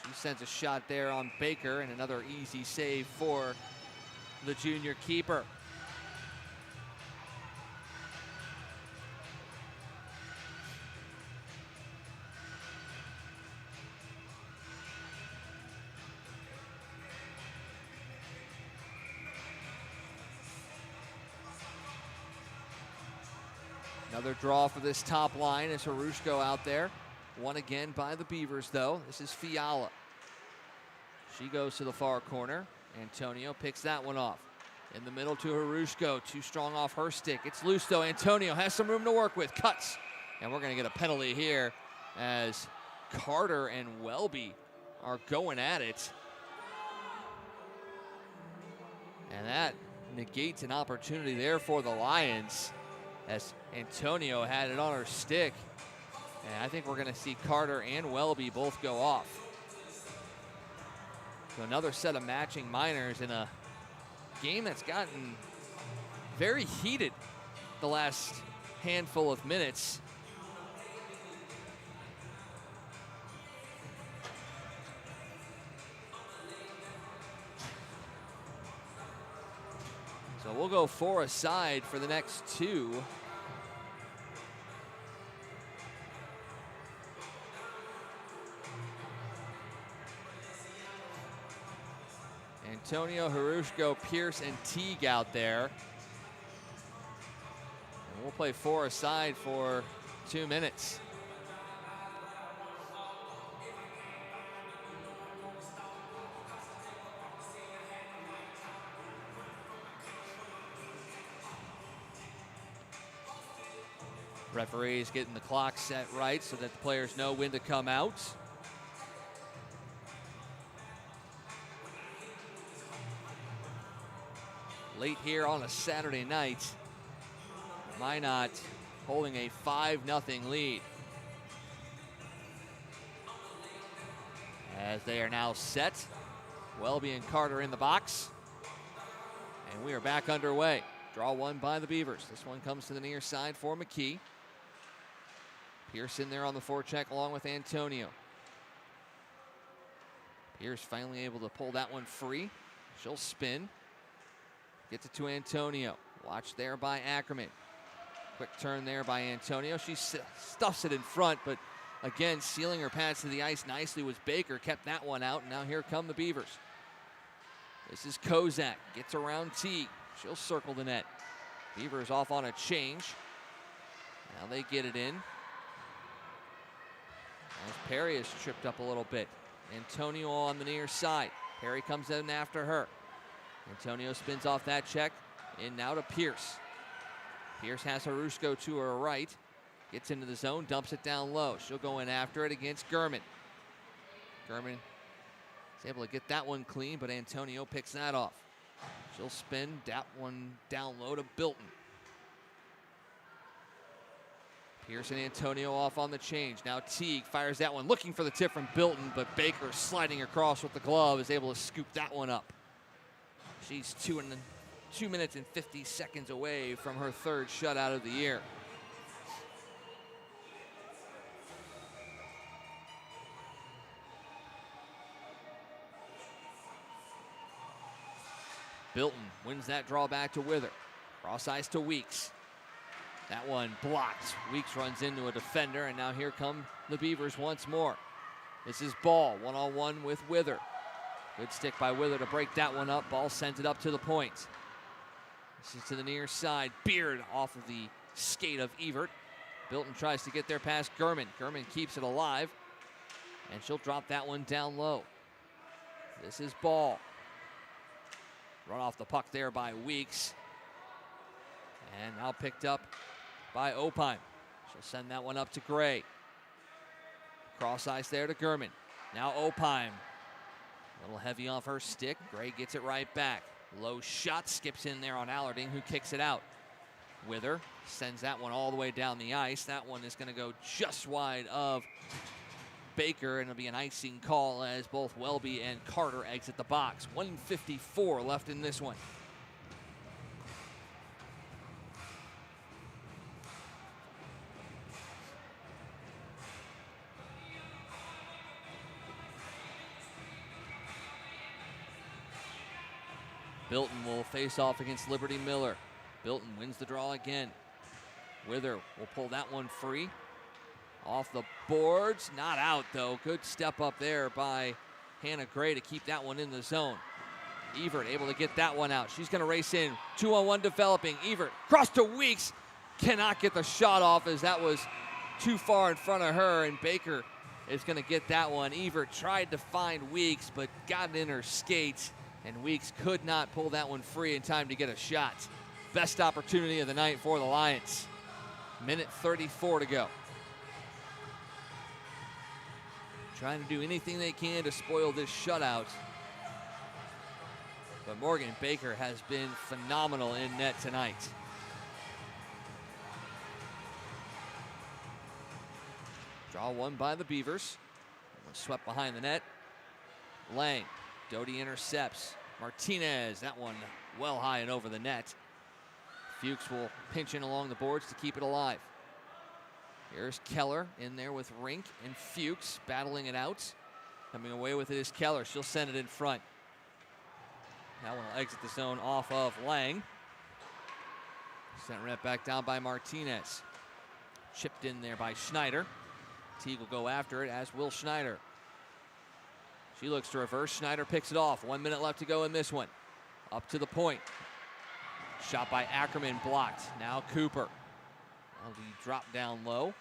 She sends a shot there on Baker, and another easy save for the junior keeper. Another draw for this top line is Harushko out there. Won again by the Beavers, though. This is Fiala. She goes to the far corner. Antonio picks that one off. In the middle to Harushko. Too strong off her stick. It's loose, though. Antonio has some room to work with. Cuts. And we're going to get a penalty here as Carter and Welby are going at it. And that negates an opportunity there for the Lions, as Antonio had it on her stick. And I think we're going to see Carter and Welby both go off. So another set of matching minors in a game that's gotten very heated the last handful of minutes. So we'll go 4 aside for the next 2. Antonio, Harushko, Pierce, and Teague out there. And we'll play 4 aside for 2 minutes. Referees getting the clock set right so that the players know when to come out. Late here on a Saturday night, Minot holding a 5-0 lead. As they are now set, Welby and Carter in the box. And we are back underway. Draw one by the Beavers. This one comes to the near side for McKee. Pierce in there on the forecheck along with Antonio. Pierce finally able to pull that one free. She'll spin. Gets it to Antonio. Watched there by Ackerman. Quick turn there by Antonio. She stuffs it in front, but again, sealing her pads to the ice nicely was Baker. Kept that one out, and now here come the Beavers. This is Kozak. Gets around Teague. She'll circle the net. Beavers off on a change. Now they get it in. As Perry is tripped up a little bit. Antonio on the near side. Perry comes in after her. Antonio spins off that check. In now to Pierce. Pierce has Harushko to her right. Gets into the zone, dumps it down low. She'll go in after it against Gurman. Gurman is able to get that one clean, but Antonio picks that off. She'll spin that one down low to Bilton. Pierce and Antonio off on the change. Now Teague fires that one, looking for the tip from Bilton, but Baker sliding across with the glove is able to scoop that one up. She's 2 minutes and 50 seconds away from her third shutout of the year. Bilton wins that draw back to Wither. Cross ice to Weeks. That one blocked. Weeks runs into a defender, and now here come the Beavers once more. This is Ball, one-on-one with Wither. Good stick by Wither to break that one up. Ball sends it up to the point. This is to the near side. Beard off of the skate of Evert. Bilton tries to get there past Gurman. Gurman keeps it alive, and she'll drop that one down low. This is Ball. Run off the puck there by Weeks. And now picked up by Opheim. She'll send that one up to Gray. Cross ice there to Gurman. Now Opheim. A little heavy off her stick. Gray gets it right back. Low shot, skips in there on Allarding, who kicks it out. Wither sends that one all the way down the ice. That one is going to go just wide of Baker, and it'll be an icing call as both Welby and Carter exit the box. 1:54 left in this one. Bilton will face off against Liberty Miller. Bilton wins the draw again. Wither will pull that one free. Off the boards, not out though. Good step up there by Hannah Gray to keep that one in the zone. Evert able to get that one out. She's gonna race in, 2-on-1 developing. Evert cross to Weeks, cannot get the shot off as that was too far in front of her, and Baker is gonna get that one. Evert tried to find Weeks, but got in her skates, and Weeks could not pull that one free in time to get a shot. Best opportunity of the night for the Lions. Minute 34 to go. Trying to do anything they can to spoil this shutout. But Morgan Baker has been phenomenal in net tonight. Draw one by the Beavers. Swept behind the net. Lang. Doty intercepts. Martinez, that one well high and over the net. Fuchs will pinch in along the boards to keep it alive. Here's Keller in there with Rink and Fuchs battling it out. Coming away with it is Keller. She'll send it in front. That one will exit the zone off of Lang. Sent right back down by Martinez. Chipped in there by Schneider. Teague will go after it, as will Schneider. She looks to reverse. Schneider picks it off. 1 minute left to go in this one. Up to the point. Shot by Ackerman, blocked. Now Cooper. That'll be dropped down low.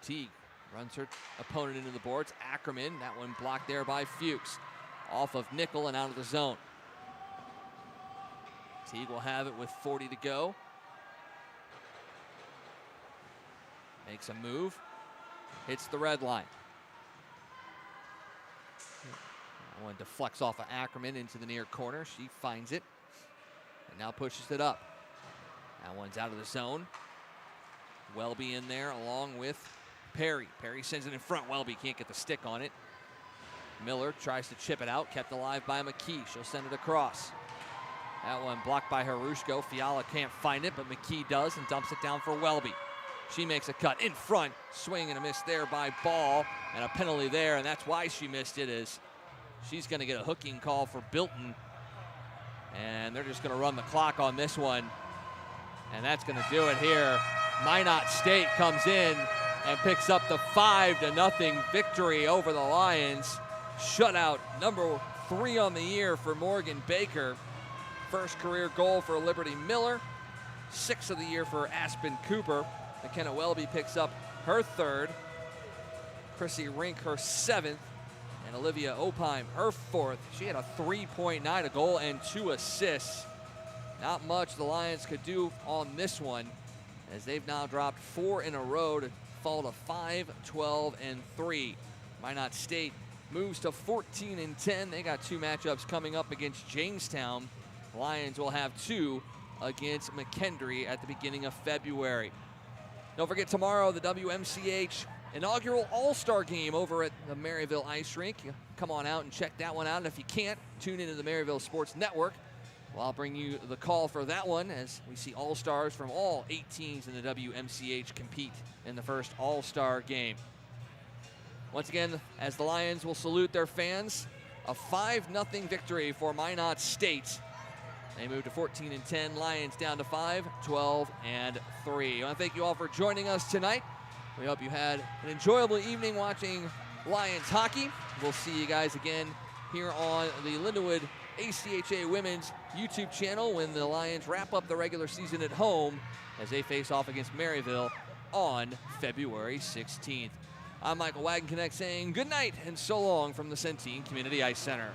Teague runs her opponent into the boards. Ackerman, that one blocked there by Fuchs. Off of Nickel and out of the zone. Teague will have it with 40 to go. Makes a move. Hits the red line. That one deflects off of Ackerman into the near corner. She finds it. And now pushes it up. That one's out of the zone. Welby in there along with Perry. Perry sends it in front. Welby can't get the stick on it. Miller tries to chip it out. Kept alive by McKee. She'll send it across. That one blocked by Harushko. Fiala can't find it, but McKee does and dumps it down for Welby. She makes a cut in front. Swing and a miss there by Ball. And a penalty there, and that's why she missed it, is she's going to get a hooking call for Bilton. And they're just going to run the clock on this one. And that's going to do it here. Minot State comes in and picks up the 5-0 victory over the Lions. Shutout number 3 on the year for Morgan Baker. First career goal for Liberty Miller. 6th of the year for Aspen Cooper. McKenna Welby picks up her 3rd. Chrissy Rink her 7th. And Olivia Opheim her 4th. She had a 3.9, a goal and 2 assists. Not much the Lions could do on this one, as they've now dropped 4 in a row to fall to 5-12-3. Minot State moves to 14-10. They got 2 matchups coming up against Jamestown. Lions will have 2 against McKendree at the beginning of February. Don't forget tomorrow, the WMCH inaugural All-Star game over at the Maryville Ice Rink. Come on out and check that one out. And if you can't, tune into the Maryville Sports Network. Well, I'll bring you the call for that one as we see All-Stars from all 8 teams in the WMCH compete in the first All-Star game. Once again, as the Lions will salute their fans, a 5-0 victory for Minot State. They move to 14-10. Lions down to 5, 12-3. I want to thank you all for joining us tonight. We hope you had an enjoyable evening watching Lions hockey. We'll see you guys again here on the Lindenwood ACHA Women's YouTube channel when the Lions wrap up the regular season at home as they face off against Maryville on February 16th. I'm Michael Wagenknecht saying good night and so long from the Centene Community Ice Center.